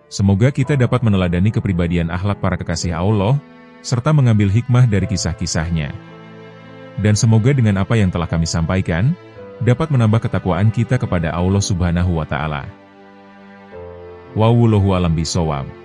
Semoga kita dapat meneladani kepribadian akhlak para kekasih Allah, serta mengambil hikmah dari kisah-kisahnya. Dan semoga dengan apa yang telah kami sampaikan, dapat menambah ketakwaan kita kepada Allah Subhanahu wa Ta'ala. Wallahu a'lam bishawab.